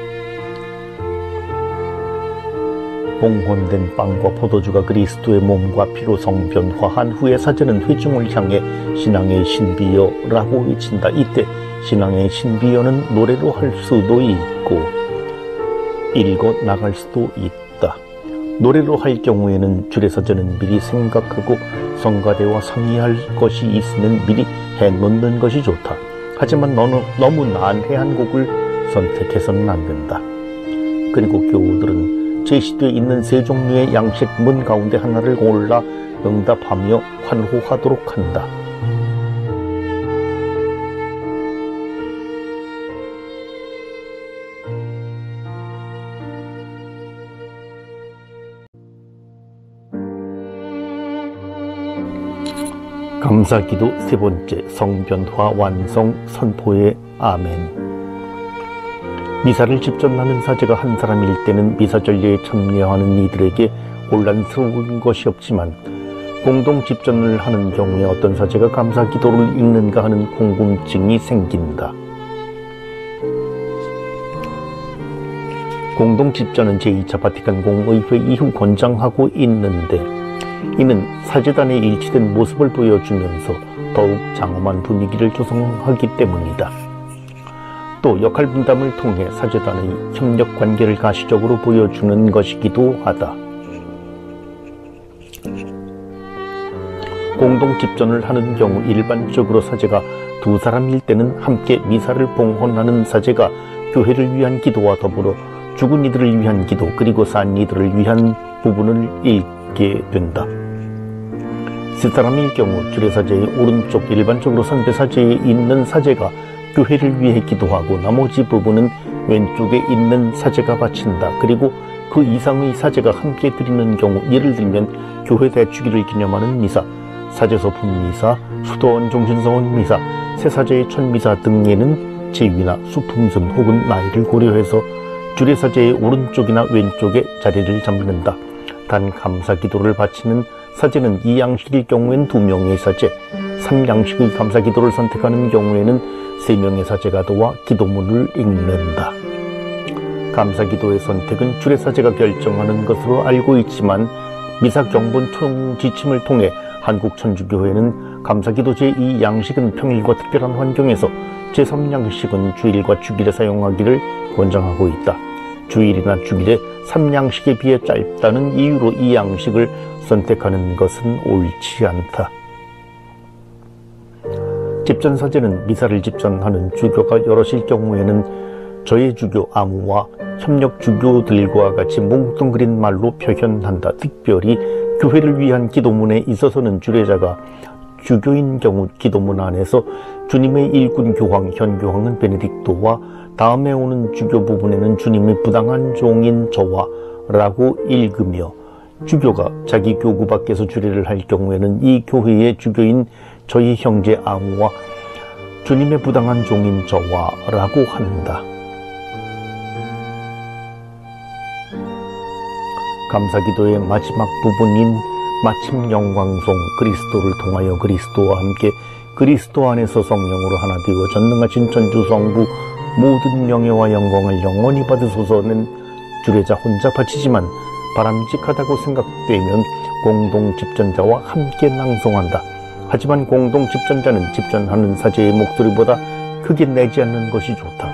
Speaker 1: 봉헌된 빵과 포도주가 그리스도의 몸과 피로 성변화한 후에 사제는 회중을 향해 신앙의 신비여라고 외친다. 이때 신앙의 신비여는 노래로 할 수도 있고 읽어 나갈 수도 있다. 노래로 할 경우에는 주례사제는 미리 생각하고 성가대와 상의할 것이 있으면 미리 해놓는 것이 좋다. 하지만 너무 난해한 곡을 선택해서는 안 된다. 그리고 교우들은 제시되어 있는 세 종류의 양식 문 가운데 하나를 골라 응답하며 환호하도록 한다. 감사기도 세 번째, 성변화 완성 선포의 아멘. 미사를 집전하는 사제가 한 사람일 때는 미사전례에 참여하는 이들에게 혼란스러운 것이 없지만 공동 집전을 하는 경우에 어떤 사제가 감사기도를 읽는가 하는 궁금증이 생긴다. 공동 집전은 제2차 바티칸 공의회 이후 권장하고 있는데 이는 사제단의 일치된 모습을 보여주면서 더욱 장엄한 분위기를 조성하기 때문이다. 또 역할 분담을 통해 사제단의 협력 관계를 가시적으로 보여주는 것이기도 하다. 공동 집전을 하는 경우 일반적으로 사제가 두 사람일 때는 함께 미사를 봉헌하는 사제가 교회를 위한 기도와 더불어 죽은 이들을 위한 기도 그리고 산 이들을 위한 부분을 읽게 된다. 세 사람일 경우 주례사제의 오른쪽 일반적으로 선배사제에 있는 사제가 교회를 위해 기도하고 나머지 부분은 왼쪽에 있는 사제가 바친다. 그리고 그 이상의 사제가 함께 드리는 경우 예를 들면 교회 대축일을 기념하는 미사, 사제소품 미사, 수도원 종신서원 미사, 새사제의 천미사 등에는 제위나 수품선 혹은 나이를 고려해서 주례사제의 오른쪽이나 왼쪽에 자리를 잡는다. 단 감사기도를 바치는 사제는 2양식일 경우엔 2명의 사제, 3양식의 감사기도를 선택하는 경우에는 3명의 사제가 도와 기도문을 읽는다. 감사기도의 선택은 주례사제가 결정하는 것으로 알고 있지만 미사 경본 총지침을 통해 한국천주교회는 감사기도 제2양식은 평일과 특별한 환경에서 제3양식은 주일과 주일에 사용하기를 권장하고 있다. 주일이나 주일에 3양식에 비해 짧다는 이유로 2양식을 선택하는 것은 옳지 않다. 집전사제는 미사를 집전하는 주교가 여럿일 경우에는 저의 주교 아무와 협력 주교들과 같이 뭉뚱그린 말로 표현한다. 특별히 교회를 위한 기도문에 있어서는 주례자가 주교인 경우 기도문 안에서 주님의 일꾼 교황, 현 교황은 베네딕토와 다음에 오는 주교 부분에는 주님의 부당한 종인 저와 라고 읽으며 주교가 자기 교구 밖에서 주례를 할 경우에는 이 교회의 주교인 저희 형제 아무와 주님의 부당한 종인 저와 라고 한다. 감사기도의 마지막 부분인 마침 영광송 그리스도를 통하여 그리스도와 함께 그리스도 안에서 성령으로 하나 되어 전능하신 천주 성부 모든 영예와 영광을 영원히 받으소서는 주례자 혼자 바치지만 바람직하다고 생각되면 공동 집전자와 함께 낭송한다. 하지만 공동 집전자는 집전하는 사제의 목소리보다 크게 내지 않는 것이 좋다.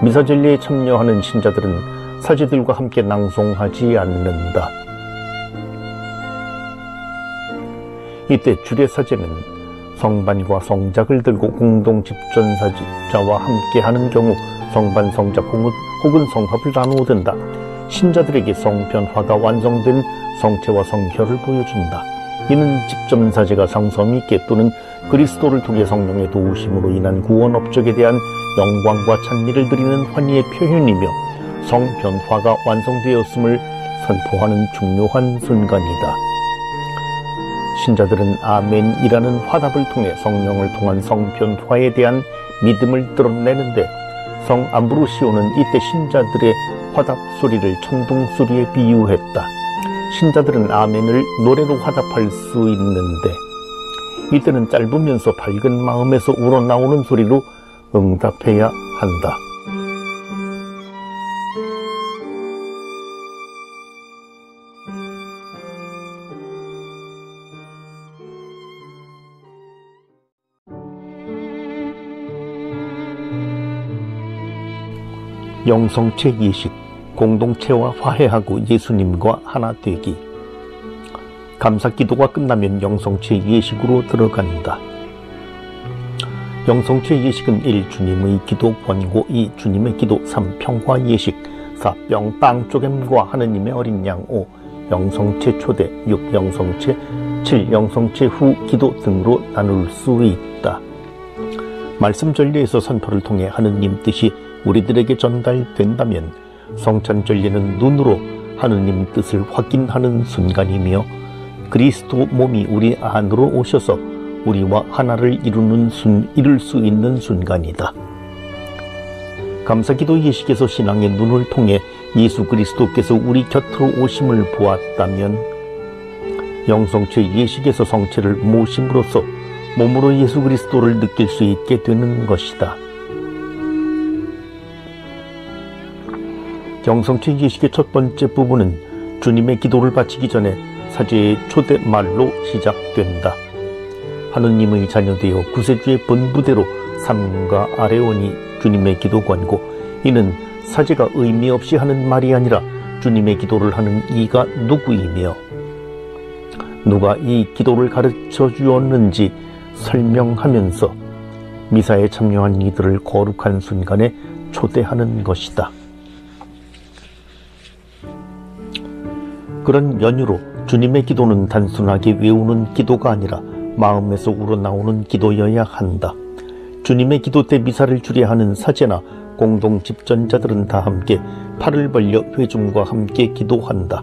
Speaker 1: 미사 전례에 참여하는 신자들은 사제들과 함께 낭송하지 않는다. 이때 주례사제는 성반과 성작을 들고 공동 집전사자와 함께 하는 경우 성반, 성작 혹은 성합을 나누어 든다. 신자들에게 성편화가 완성된 성체와 성혈을 보여준다. 이는 집전사제가 성섬 있게 또는 그리스도를 통해 성령의 도우심으로 인한 구원 업적에 대한 영광과 찬미를 드리는 환희의 표현이며 성편화가 완성되었음을 선포하는 중요한 순간이다. 신자들은 아멘이라는 화답을 통해 성령을 통한 성편화에 대한 믿음을 드러내는데 성 암브로시오는 이때 신자들의 화답 소리를 천둥 소리에 비유했다. 신자들은 아멘을 노래로 화답할 수 있는데 이때는 짧으면서 밝은 마음에서 우러나오는 소리로 응답해야 한다. 영성체 예식, 공동체와 화해하고 예수님과 하나 되기. 감사기도가 끝나면 영성체 예식으로 들어간다. 영성체 예식은 1. 주님의 기도 권고, 2. 주님의 기도, 3. 평화 예식, 4. 병땅 쪼갬과 하느님의 어린 양, 5. 영성체 초대, 6. 영성체, 7. 영성체 후 기도 등으로 나눌 수 있다. 말씀 전례에서 선포를 통해 하느님 뜻이 우리들에게 전달된다면 성찬 전례는 눈으로 하느님 뜻을 확인하는 순간이며 그리스도 몸이 우리 안으로 오셔서 우리와 하나를 이룰 수 있는 순간이다. 감사기도 예식에서 신앙의 눈을 통해 예수 그리스도께서 우리 곁으로 오심을 보았다면 영성체 예식에서 성체를 모심으로써 몸으로 예수 그리스도를 느낄 수 있게 되는 것이다. 영성체 예식의 첫 번째 부분은 주님의 기도를 바치기 전에 사제의 초대말로 시작된다. 하느님의 자녀되어 구세주의 본부대로 삼가 아뢰오니 주님의 기도 권고. 이는 사제가 의미 없이 하는 말이 아니라 주님의 기도를 하는 이가 누구이며 누가 이 기도를 가르쳐 주었는지 설명하면서 미사에 참여한 이들을 거룩한 순간에 초대하는 것이다. 그런 연유로 주님의 기도는 단순하게 외우는 기도가 아니라 마음에서 우러나오는 기도여야 한다. 주님의 기도 때 미사를 주례하는 사제나 공동 집전자들은 다 함께 팔을 벌려 회중과 함께 기도한다.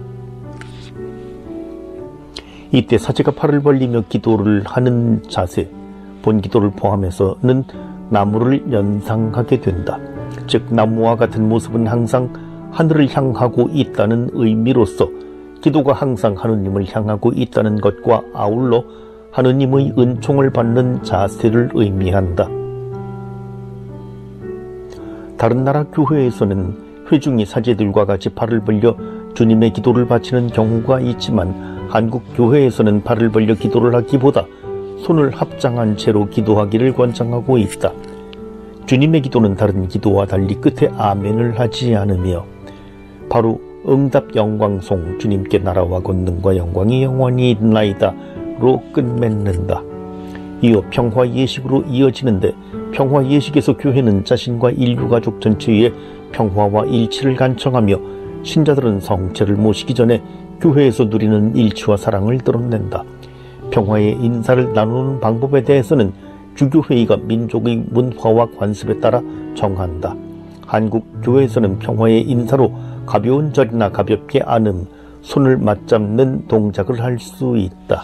Speaker 1: 이때 사제가 팔을 벌리며 기도를 하는 자세, 본기도를 포함해서는 나무를 연상하게 된다. 즉 나무와 같은 모습은 항상 하늘을 향하고 있다는 의미로서 기도가 항상 하느님을 향하고 있다는 것과 아울러 하느님의 은총을 받는 자세를 의미한다. 다른 나라 교회에서는 회중이 사제들과 같이 발을 벌려 주님의 기도를 바치는 경우가 있지만 한국 교회에서는 발을 벌려 기도를 하기보다 손을 합장한 채로 기도하기를 권장하고 있다. 주님의 기도는 다른 기도와 달리 끝에 아멘을 하지 않으며 바로 응답 영광송 주님께 나라와 권능과 영광이 영원히 있나이다로 끝맺는다. 이어 평화 예식으로 이어지는데 평화 예식에서 교회는 자신과 인류 가족 전체의 평화와 일치를 간청하며 신자들은 성체를 모시기 전에 교회에서 누리는 일치와 사랑을 드러낸다. 평화의 인사를 나누는 방법에 대해서는 주교회의가 민족의 문화와 관습에 따라 정한다. 한국 교회에서는 평화의 인사로 가벼운 절이나 가볍게 안음, 손을 맞잡는 동작을 할 수 있다.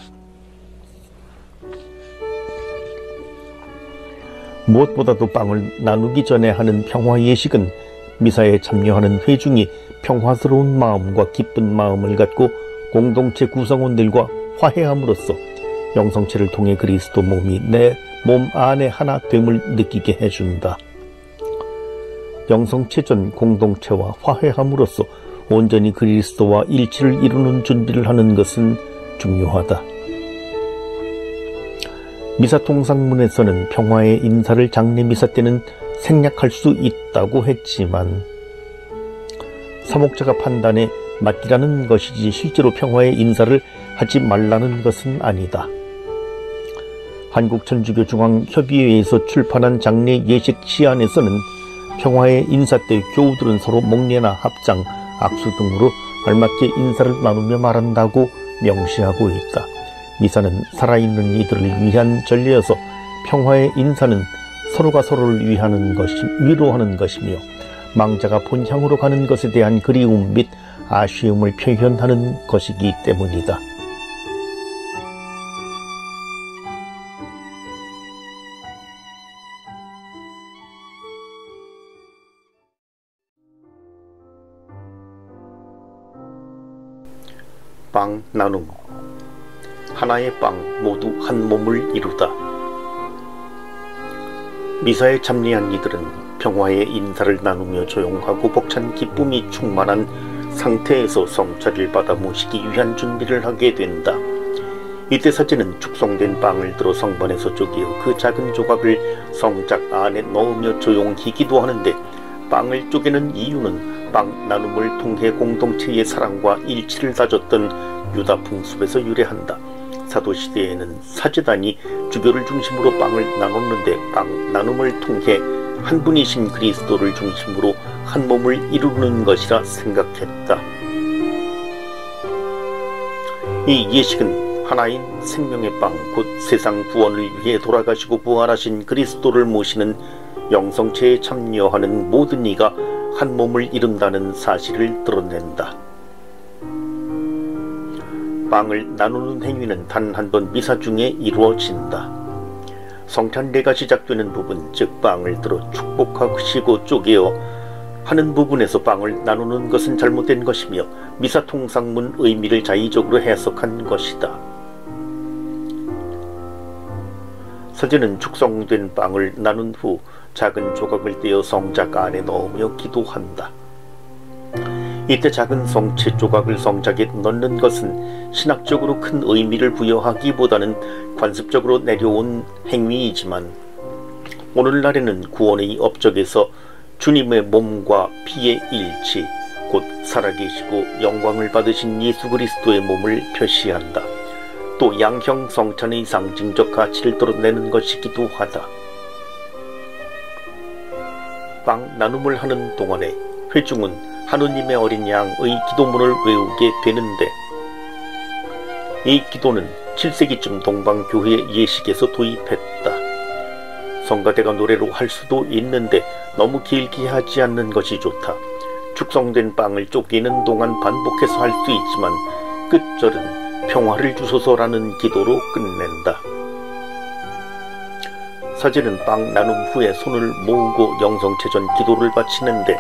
Speaker 1: 무엇보다도 빵을 나누기 전에 하는 평화 예식은 미사에 참여하는 회중이 평화스러운 마음과 기쁜 마음을 갖고 공동체 구성원들과 화해함으로써 영성체를 통해 그리스도 몸이 내 몸 안에 하나 됨을 느끼게 해준다. 영성체 전 공동체와 화해함으로써 온전히 그리스도와 일치를 이루는 준비를 하는 것은 중요하다. 미사 통상문에서는 평화의 인사를 장례 미사 때는 생략할 수 있다고 했지만 사목자가 판단에 맡기라는 것이지 실제로 평화의 인사를 하지 말라는 것은 아니다. 한국천주교중앙협의회에서 출판한 장례 예식 시안에서는 평화의 인사 때 교우들은 서로 목례나 합장, 악수 등으로 알맞게 인사를 나누며 말한다고 명시하고 있다. 미사는 살아있는 이들을 위한 전례여서 평화의 인사는 서로가 서로를 위로하는 것이며 망자가 본향으로 가는 것에 대한 그리움 및 아쉬움을 표현하는 것이기 때문이다. 빵 나눔. 하나의 빵 모두 한 몸을 이루다. 미사에 참여한 이들은 평화의 인사를 나누며 조용하고 벅찬 기쁨이 충만한 상태에서 성찰을 받아 모시기 위한 준비를 하게 된다. 이때 사제는 축성된 빵을 들어 성반에서 쪼개어 그 작은 조각을 성작 안에 넣으며 조용히 기도하는데 빵을 쪼개는 이유는 빵 나눔을 통해 공동체의 사랑과 일치를 다졌던 유다 풍습에서 유래한다. 사도시대에는 사제단이 주교를 중심으로 빵을 나눴는데 빵 나눔을 통해 한 분이신 그리스도를 중심으로 한 몸을 이루는 것이라 생각했다. 이 예식은 하나인 생명의 빵, 곧 세상 구원을 위해 돌아가시고 부활하신 그리스도를 모시는 영성체에 참여하는 모든 이가 한 몸을 이룬다는 사실을 드러낸다. 빵을 나누는 행위는 단 한 번 미사 중에 이루어진다. 성찬례가 시작되는 부분, 즉 빵을 들어 축복하시고 쪼개어 하는 부분에서 빵을 나누는 것은 잘못된 것이며 미사 통상문 의미를 자의적으로 해석한 것이다. 사제는 축성된 빵을 나눈 후 작은 조각을 떼어 성작 안에 넣으며 기도한다. 이때 작은 성체 조각을 성작에 넣는 것은 신학적으로 큰 의미를 부여하기보다는 관습적으로 내려온 행위이지만 오늘날에는 구원의 업적에서 주님의 몸과 피의 일치, 곧 살아계시고 영광을 받으신 예수 그리스도의 몸을 표시한다. 또 양형 성찬의 상징적 가치를 드러내는 것이기도 하다. 빵 나눔을 하는 동안에 회중은 하느님의 어린 양의 기도문을 외우게 되는데 이 기도는 7세기쯤 동방교회 예식에서 도입했다. 성가대가 노래로 할 수도 있는데 너무 길게 하지 않는 것이 좋다. 축성된 빵을 쪼개는 동안 반복해서 할 수 있지만 끝절은 평화를 주소서라는 기도로 끝낸다. 사제는 빵 나눔 후에 손을 모으고 영성체전 기도를 바치는데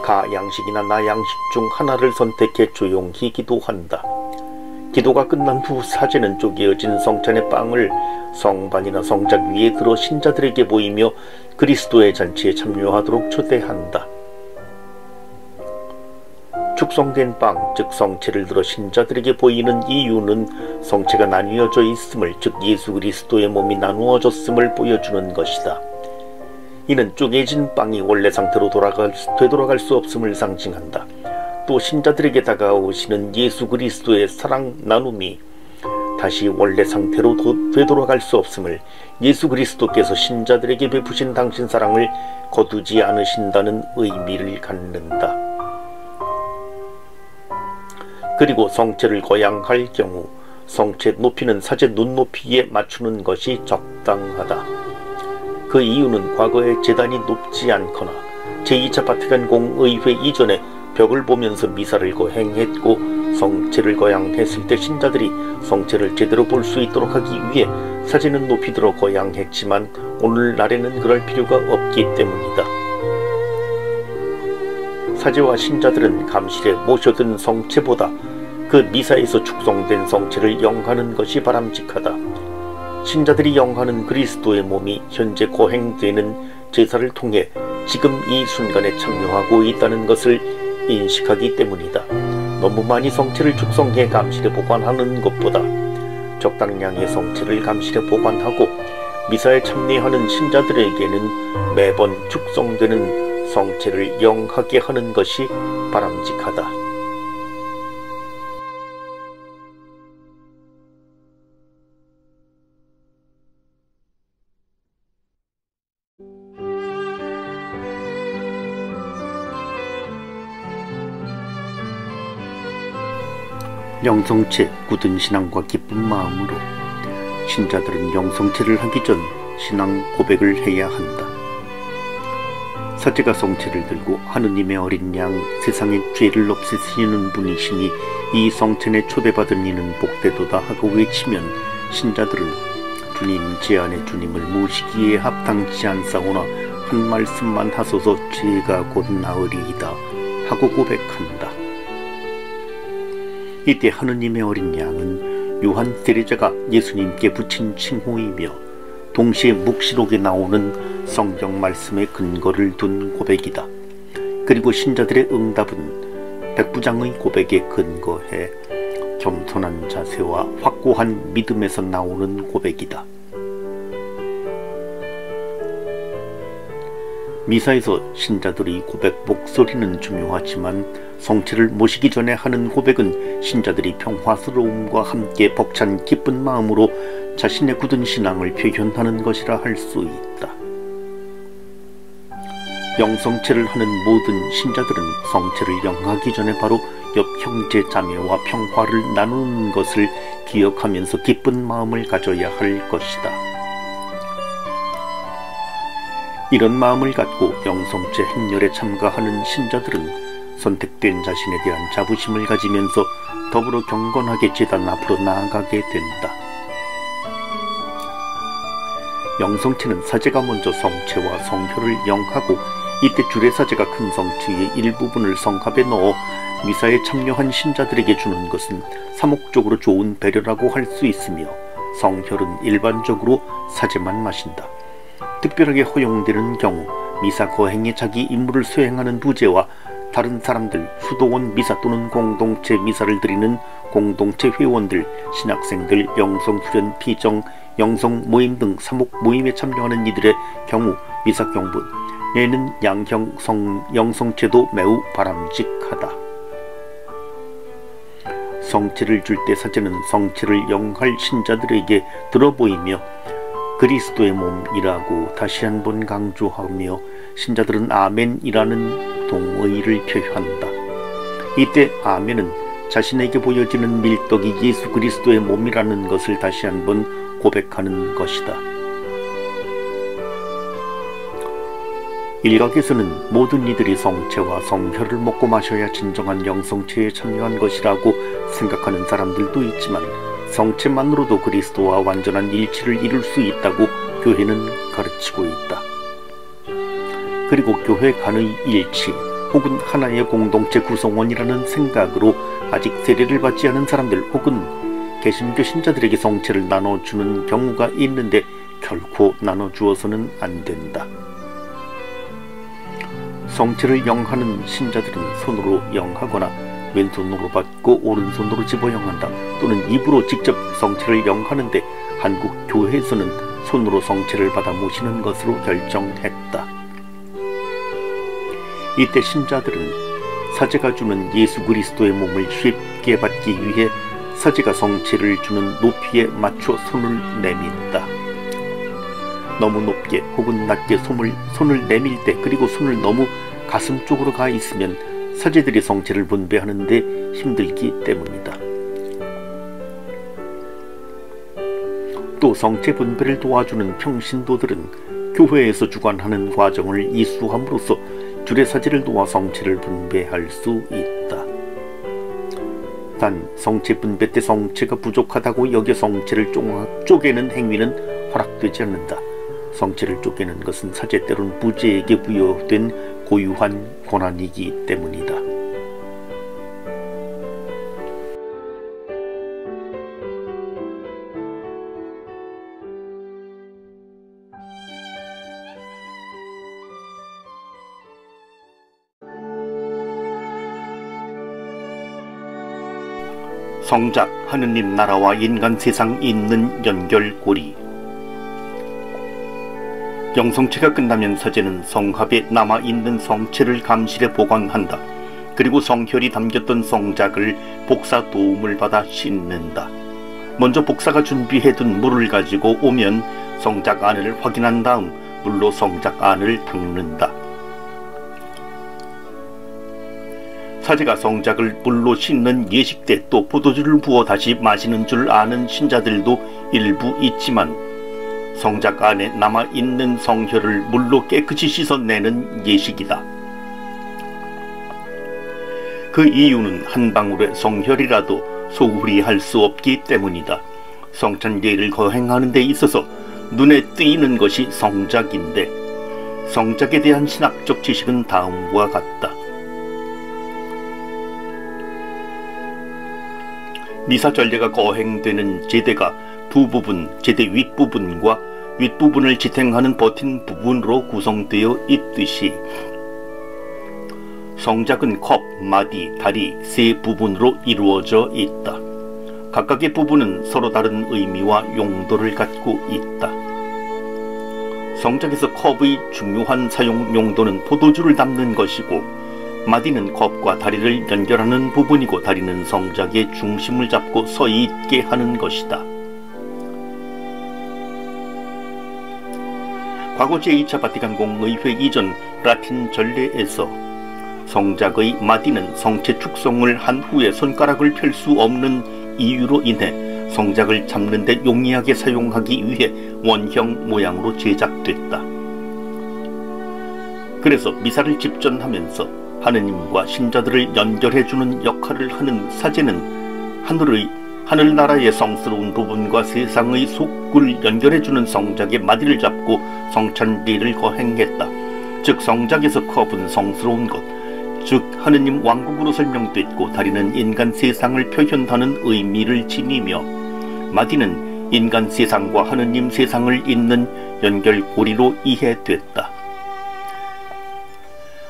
Speaker 1: 가 양식이나 나 양식 중 하나를 선택해 조용히 기도한다. 기도가 끝난 후 사제는 쪼개어진 성찬의 빵을 성반이나 성작 위에 들어 신자들에게 보이며 그리스도의 잔치에 참여하도록 초대한다. 축성된 빵, 즉 성체를 들어 신자들에게 보이는 이유는 성체가 나뉘어져 있음을, 즉 예수 그리스도의 몸이 나누어졌음을 보여주는 것이다. 이는 쪼개진 빵이 원래 상태로 되돌아갈 수 없음을 상징한다. 또 신자들에게 다가오시는 예수 그리스도의 사랑 나눔이 다시 원래 상태로 되돌아갈 수 없음을, 예수 그리스도께서 신자들에게 베푸신 당신 사랑을 거두지 않으신다는 의미를 갖는다. 그리고 성체를 거양할 경우 성체 높이는 사제 눈높이에 맞추는 것이 적당하다. 그 이유는 과거에 제단이 높지 않거나 제2차 바티칸 공의회 이전에 벽을 보면서 미사를 거행했고 성체를 거양했을 때 신자들이 성체를 제대로 볼 수 있도록 하기 위해 사제는 높이 들어 거양했지만 오늘날에는 그럴 필요가 없기 때문이다. 사제와 신자들은 감실에 모셔둔 성체보다 그 미사에서 축성된 성체를 영하는 것이 바람직하다. 신자들이 영하는 그리스도의 몸이 현재 거행되는 제사를 통해 지금 이 순간에 참여하고 있다는 것을 인식하기 때문이다. 너무 많이 성체를 축성해 감실에 보관하는 것보다 적당량의 성체를 감실에 보관하고 미사에 참여하는 신자들에게는 매번 축성되는 성체를 영하게 하는 것이 바람직하다. 영성체, 굳은 신앙과 기쁜 마음으로 신자들은 영성체를 하기 전 신앙 고백을 해야 한다. 사제가 성체를 들고 하느님의 어린 양, 세상의 죄를 없애시는 분이시니 이 성찬에 초대받은 이는 복되도다 하고 외치면 신자들은 주님 제 안에 주님을 모시기에 합당치 않사오나 한 말씀만 하소서 죄가 곧 나으리이다 하고 고백한다. 이때 하느님의 어린 양은 요한 세례자가 예수님께 붙인 칭호이며 동시에 묵시록에 나오는 성경 말씀의 근거를 둔 고백이다. 그리고 신자들의 응답은 백부장의 고백에 근거해 겸손한 자세와 확고한 믿음에서 나오는 고백이다. 미사에서 신자들의 고백 목소리는 중요하지만 성체를 모시기 전에 하는 고백은 신자들이 평화스러움과 함께 벅찬 기쁜 마음으로 자신의 굳은 신앙을 표현하는 것이라 할 수 있다. 영성체를 하는 모든 신자들은 성체를 영하기 전에 바로 옆 형제 자매와 평화를 나누는 것을 기억하면서 기쁜 마음을 가져야 할 것이다. 이런 마음을 갖고 영성체 행렬에 참가하는 신자들은 선택된 자신에 대한 자부심을 가지면서 더불어 경건하게 제단 앞으로 나아가게 된다. 영성체는 사제가 먼저 성체와 성혈을 영하고 이때 주례사제가 큰 성체의 일부분을 성갑에 넣어 미사에 참여한 신자들에게 주는 것은 사목적으로 좋은 배려라고 할 수 있으며 성혈은 일반적으로 사제만 마신다. 특별하게 허용되는 경우 미사 거행에 자기 임무를 수행하는 부제와 다른 사람들, 수도원 미사 또는 공동체 미사를 드리는 공동체 회원들, 신학생들, 영성수련, 피정, 영성 모임 등 사목 모임에 참여하는 이들의 경우 미사 경분에는 양형 영성체도 매우 바람직하다. 성체를 줄 때 사제는 성체를 영할 신자들에게 들어보이며 그리스도의 몸이라고 다시 한번 강조하며 신자들은 아멘이라는 동의를 표현한다. 이때 아멘은 자신에게 보여지는 밀떡이 예수 그리스도의 몸이라는 것을 다시 한번 고백하는 것이다. 일각에서는 모든 이들이 성체와 성혈을 먹고 마셔야 진정한 영성체에 참여한 것이라고 생각하는 사람들도 있지만 성체만으로도 그리스도와 완전한 일치를 이룰 수 있다고 교회는 가르치고 있다. 그리고 교회 간의 일치 혹은 하나의 공동체 구성원이라는 생각으로 아직 세례를 받지 않은 사람들 혹은 개신교 신자들에게 성체를 나눠주는 경우가 있는데 결코 나눠주어서는 안 된다. 성체를 영하는 신자들은 손으로 영하거나 왼손으로 받고 오른손으로 집어 영한다. 또는 입으로 직접 성체를 영하는데 한국 교회에서는 손으로 성체를 받아 모시는 것으로 결정했다. 이때 신자들은 사제가 주는 예수 그리스도의 몸을 쉽게 받기 위해 사제가 성체를 주는 높이에 맞춰 손을 내민다. 너무 높게 혹은 낮게 손을 내밀 때, 그리고 손을 너무 가슴 쪽으로 가 있으면 사제들이 성체를 분배하는데 힘들기 때문이다. 또 성체 분배를 도와주는 평신도들은 교회에서 주관하는 과정을 이수함으로써 주례사제를 도와 성체를 분배할 수 있다. 단 성체 분배 때 성체가 부족하다고 여겨 성체를 쪼개는 행위는 허락되지 않는다. 성체를 쪼개는 것은 사제 때론 부제에게 부여된 고유한 권한이기 때문이다. 성작, 하느님 나라와 인간 세상 있는 연결고리. 영성체가 끝나면 사제는 성합에 남아있는 성체를 감실해 보관한다. 그리고 성혈이 담겼던 성작을 복사 도움을 받아 씻는다. 먼저 복사가 준비해둔 물을 가지고 오면 성작 안을 확인한 다음 물로 성작 안을 닦는다. 사제가 성작을 물로 씻는 예식 때 또 포도주를 부어 다시 마시는 줄 아는 신자들도 일부 있지만 성작 안에 남아있는 성혈을 물로 깨끗이 씻어내는 예식이다. 그 이유는 한 방울의 성혈이라도 소홀히 할 수 없기 때문이다. 성찬예를 거행하는 데 있어서 눈에 띄는 것이 성작인데 성작에 대한 신학적 지식은 다음과 같다. 미사 전례가 거행되는 제대가 부부분, 제대 윗부분과 윗부분을 지탱하는 버틴 부분으로 구성되어 있듯이 성작은 컵, 마디, 다리 세 부분으로 이루어져 있다. 각각의 부분은 서로 다른 의미와 용도를 갖고 있다. 성작에서 컵의 중요한 사용 용도는 포도주를 담는 것이고, 마디는 컵과 다리를 연결하는 부분이고, 다리는 성작의 중심을 잡고 서 있게 하는 것이다. 과거 제2차 바티칸 공의회 이전 라틴 전례에서 성작의 마디는 성체 축성을 한 후에 손가락을 펼 수 없는 이유로 인해 성작을 잡는 데 용이하게 사용하기 위해 원형 모양으로 제작됐다. 그래서 미사를 집전하면서 하느님과 신자들을 연결해주는 역할을 하는 사제는 하늘나라의 성스러운 부분과 세상의 속을 연결해주는 성작의 마디를 잡고 성찬례를 거행했다. 즉 성작에서 컵은 성스러운 것, 즉 하느님 왕국으로 설명됐고, 다리는 인간 세상을 표현하는 의미를 지니며 마디는 인간 세상과 하느님 세상을 잇는 연결고리로 이해됐다.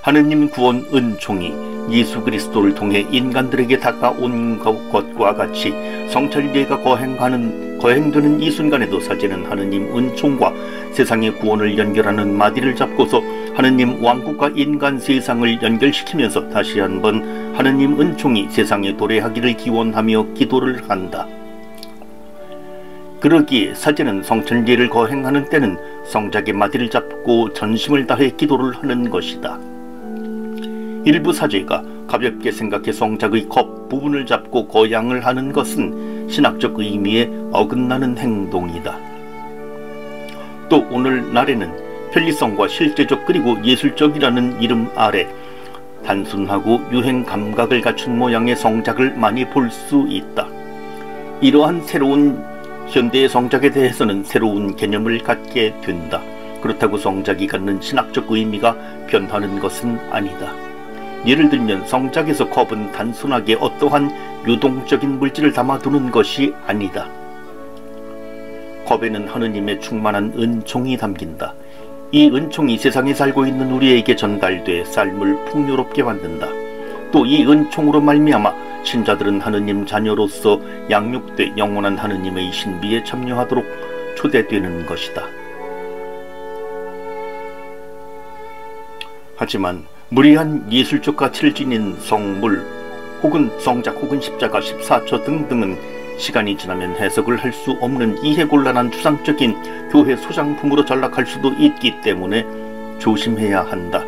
Speaker 1: 하느님 구원 은총이 예수 그리스도를 통해 인간들에게 다가온 것과 같이 성찬례가 거행되는 이 순간에도 사제는 하느님 은총과 세상의 구원을 연결하는 마디를 잡고서 하느님 왕국과 인간 세상을 연결시키면서 다시 한번 하느님 은총이 세상에 도래하기를 기원하며 기도를 한다. 그러기에 사제는 성찬례를 거행하는 때는 성작의 마디를 잡고 전심을 다해 기도를 하는 것이다. 일부 사제가 가볍게 생각해 성작의 컵 부분을 잡고 거양을 하는 것은 신학적 의미에 어긋나는 행동이다. 또 오늘날에는 편리성과 실제적 그리고 예술적이라는 이름 아래 단순하고 유행 감각을 갖춘 모양의 성작을 많이 볼 수 있다. 이러한 새로운 현대의 성작에 대해서는 새로운 개념을 갖게 된다. 그렇다고 성작이 갖는 신학적 의미가 변하는 것은 아니다. 예를 들면 성작에서 컵은 단순하게 어떠한 유동적인 물질을 담아두는 것이 아니다. 컵에는 하느님의 충만한 은총이 담긴다. 이 은총이 세상에 살고 있는 우리에게 전달돼 삶을 풍요롭게 만든다. 또 이 은총으로 말미암아 신자들은 하느님 자녀로서 양육돼 영원한 하느님의 신비에 참여하도록 초대되는 것이다. 하지만 무리한 예술적 가치를 지닌 성물 혹은 성작 혹은 십자가, 14처 등등은 시간이 지나면 해석을 할 수 없는 이해곤란한 추상적인 교회 소장품으로 전락할 수도 있기 때문에 조심해야 한다.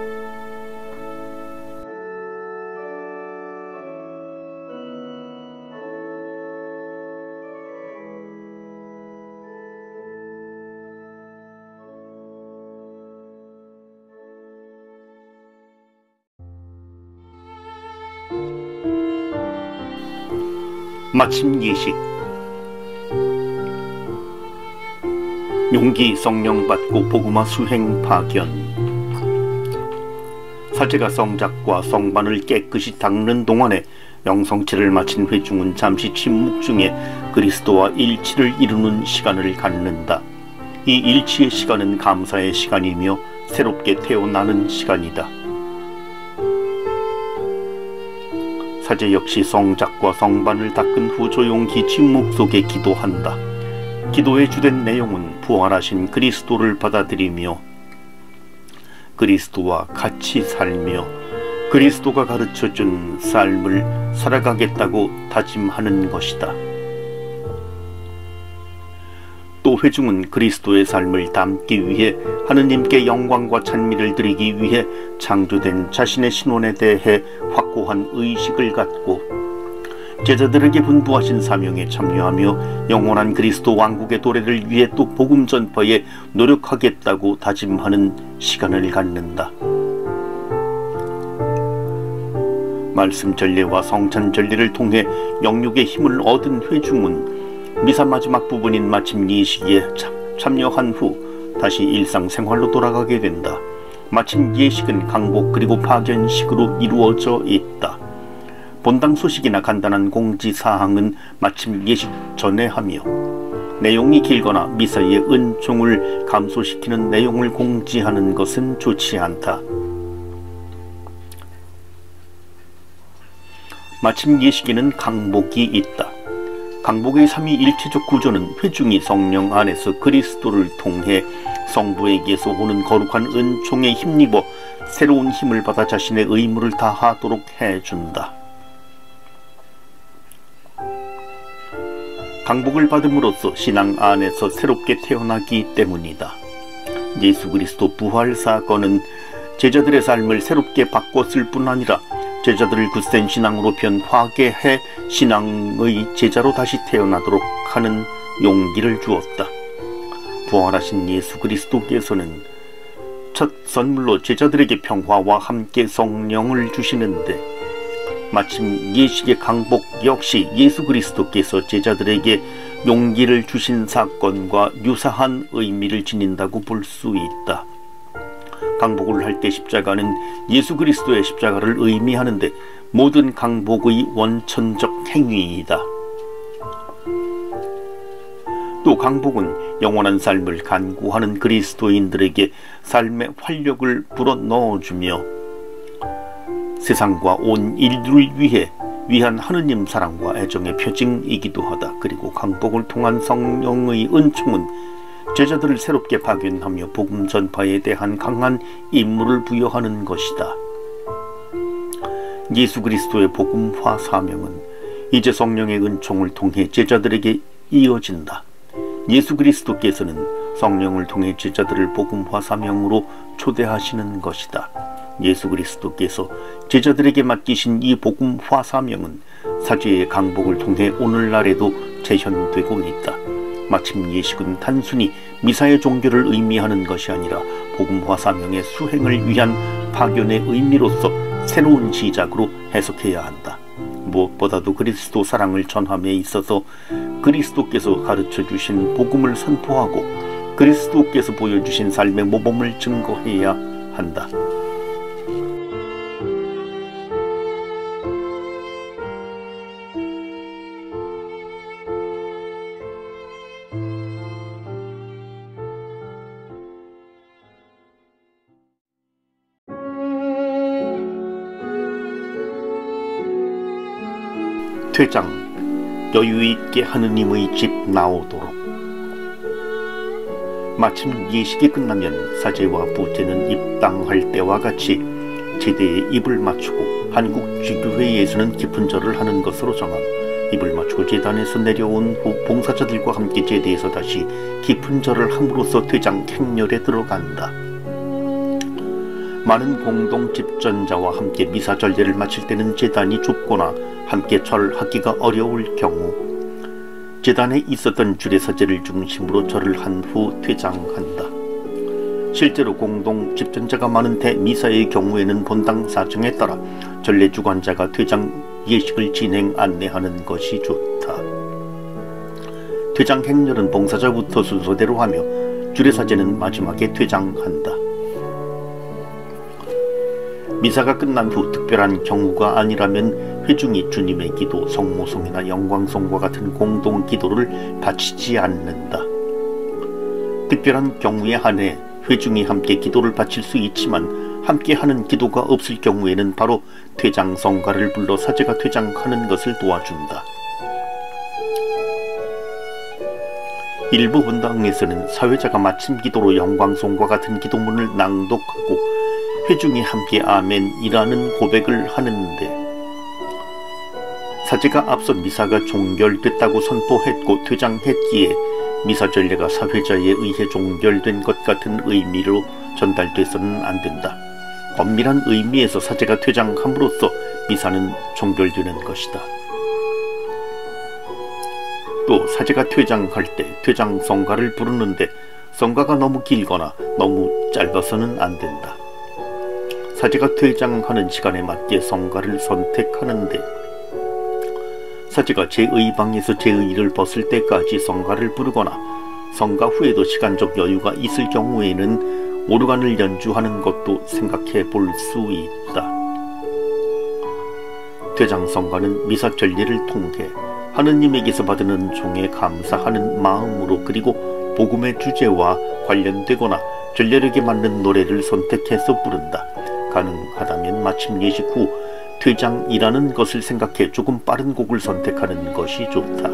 Speaker 1: 마침 예식. 용기 성령 받고 복음화 수행 파견. 사제가 성작과 성반을 깨끗이 닦는 동안에 영성체를 마친 회중은 잠시 침묵 중에 그리스도와 일치를 이루는 시간을 갖는다. 이 일치의 시간은 감사의 시간이며 새롭게 태어나는 시간이다. 사제 역시 성작과 성반을 닦은 후 조용히 침묵 속에 기도한다. 기도의 주된 내용은 부활하신 그리스도를 받아들이며 그리스도와 같이 살며 그리스도가 가르쳐준 삶을 살아가겠다고 다짐하는 것이다. 또 회중은 그리스도의 삶을 담기 위해 하느님께 영광과 찬미를 드리기 위해 창조된 자신의 신원에 대해 확고한 의식을 갖고 제자들에게 분부하신 사명에 참여하며 영원한 그리스도 왕국의 도래를 위해 또 복음 전파에 노력하겠다고 다짐하는 시간을 갖는다. 말씀 전례와 성찬 전례를 통해 영육의 힘을 얻은 회중은 미사 마지막 부분인 마침 예식에 참여한 후 다시 일상생활로 돌아가게 된다. 마침 예식은 강복 그리고 파견식으로 이루어져 있다. 본당 소식이나 간단한 공지사항은 마침 예식 전에 하며 내용이 길거나 미사의 은총을 감소시키는 내용을 공지하는 것은 좋지 않다. 마침 예식에는 강복이 있다. 강복의 삼위일체적 구조는 회중이 성령 안에서 그리스도를 통해 성부에게서 오는 거룩한 은총에 힘입어 새로운 힘을 받아 자신의 의무를 다하도록 해준다. 강복을 받음으로써 신앙 안에서 새롭게 태어나기 때문이다. 예수 그리스도 부활 사건은 제자들의 삶을 새롭게 바꿨을 뿐 아니라 제자들을 굳센 신앙으로 변화하게 해 신앙의 제자로 다시 태어나도록 하는 용기를 주었다. 부활하신 예수 그리스도께서는 첫 선물로 제자들에게 평화와 함께 성령을 주시는데 마침 예식의 강복 역시 예수 그리스도께서 제자들에게 용기를 주신 사건과 유사한 의미를 지닌다고 볼 수 있다. 강복을 할 때 십자가는 예수 그리스도의 십자가를 의미하는데 모든 강복의 원천적 행위이다. 또 강복은 영원한 삶을 간구하는 그리스도인들에게 삶의 활력을 불어넣어주며 세상과 온 인류를 위한 하느님 사랑과 애정의 표징이기도 하다. 그리고 강복을 통한 성령의 은총은 제자들을 새롭게 파견하며 복음 전파에 대한 강한 임무를 부여하는 것이다. 예수 그리스도의 복음화 사명은 이제 성령의 은총을 통해 제자들에게 이어진다. 예수 그리스도께서는 성령을 통해 제자들을 복음화 사명으로 초대하시는 것이다. 예수 그리스도께서 제자들에게 맡기신 이 복음화 사명은 사제의 강복을 통해 오늘날에도 재현되고 있다. 마침 예식은 단순히 미사의 종교를 의미하는 것이 아니라 복음화 사명의 수행을 위한 파견의 의미로서 새로운 시작으로 해석해야 한다. 무엇보다도 그리스도 사랑을 전함에 있어서 그리스도께서 가르쳐주신 복음을 선포하고 그리스도께서 보여주신 삶의 모범을 증거해야 한다. 퇴장, 여유있게 하느님의 집 나오도록. 마침 예식이 끝나면 사제와 부제는 입당할 때와 같이 제대에 입을 맞추고 한국 지교회에서는 깊은 절을 하는 것으로 정함. 입을 맞추고 제단에서 내려온 후 봉사자들과 함께 제대에서 다시 깊은 절을 함으로써 퇴장 행렬에 들어간다. 많은 공동 집전자와 함께 미사 전례를 마칠 때는 제단이 좁거나 함께 절하기가 어려울 경우 제단에 있었던 주례사제를 중심으로 절을 한 후 퇴장한다. 실제로 공동 집전자가 많은 대미사의 경우에는 본당 사정에 따라 전례 주관자가 퇴장 예식을 진행 안내하는 것이 좋다. 퇴장 행렬은 봉사자부터 순서대로 하며 주례사제는 마지막에 퇴장한다. 미사가 끝난 후 특별한 경우가 아니라면 회중이 주님의 기도, 성모송이나 영광송과 같은 공동 기도를 바치지 않는다. 특별한 경우에 한해 회중이 함께 기도를 바칠 수 있지만 함께 하는 기도가 없을 경우에는 바로 퇴장성가를 불러 사제가 퇴장하는 것을 도와준다. 일부 본당에서는 사회자가 마침 기도로 영광송과 같은 기도문을 낭독하고 회중이 함께 아멘이라는 고백을 하는데 사제가 앞서 미사가 종결됐다고 선포했고 퇴장했기에 미사 전례가 사회자에 의해 종결된 것 같은 의미로 전달돼서는 안 된다. 엄밀한 의미에서 사제가 퇴장함으로써 미사는 종결되는 것이다. 또 사제가 퇴장할 때 퇴장 성가를 부르는데 성가가 너무 길거나 너무 짧아서는 안 된다. 사제가 퇴장하는 시간에 맞게 성가를 선택하는데 사제가 제의 방에서 제의를 벗을 때까지 성가를 부르거나 성가 후에도 시간적 여유가 있을 경우에는 오르간을 연주하는 것도 생각해 볼 수 있다. 퇴장 성가는 미사 전례를 통해 하느님에게서 받은 은총에 감사하는 마음으로 그리고 복음의 주제와 관련되거나 전례력에 맞는 노래를 선택해서 부른다. 가능하다면 마침 예식 후 퇴장이라는 것을 생각해 조금 빠른 곡을 선택하는 것이 좋다.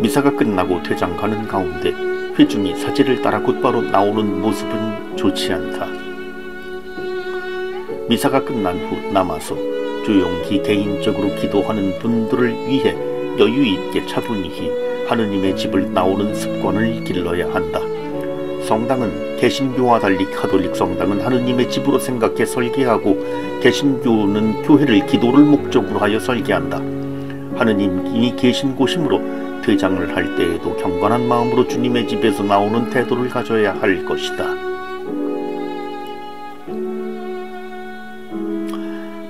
Speaker 1: 미사가 끝나고 퇴장하는 가운데 회중이 사제를 따라 곧바로 나오는 모습은 좋지 않다. 미사가 끝난 후 남아서 조용히 개인적으로 기도하는 분들을 위해 여유있게 차분히 하느님의 집을 나오는 습관을 길러야 한다. 성당은 개신교와 달리 가톨릭 성당은 하느님의 집으로 생각해 설계하고 개신교는 교회를 기도를 목적으로 하여 설계한다. 하느님이 계신 곳이므로 퇴장을 할 때에도 경건한 마음으로 주님의 집에서 나오는 태도를 가져야 할 것이다.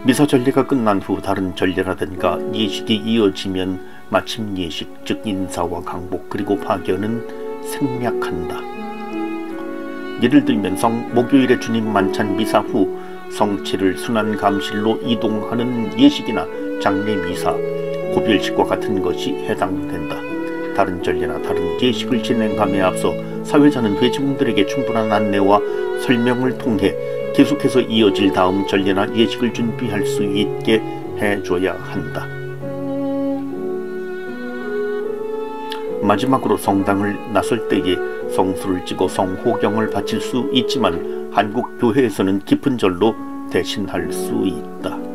Speaker 1: 미사 전례가 끝난 후 다른 전례라든가 예식이 이어지면 마침 예식, 즉 인사와 강복 그리고 파견은 생략한다. 예를 들면 목요일에 주님 만찬 미사 후 성체를 순환 감실로 이동하는 예식이나 장례 미사, 고별식과 같은 것이 해당된다. 다른 전례나 다른 예식을 진행함에 앞서 사회자는 회중들에게 충분한 안내와 설명을 통해 계속해서 이어질 다음 전례나 예식을 준비할 수 있게 해줘야 한다. 마지막으로 성당을 나설 때에 성수를 찍어 성호경을 바칠 수 있지만 한국 교회에서는 깊은 절로 대신할 수 있다.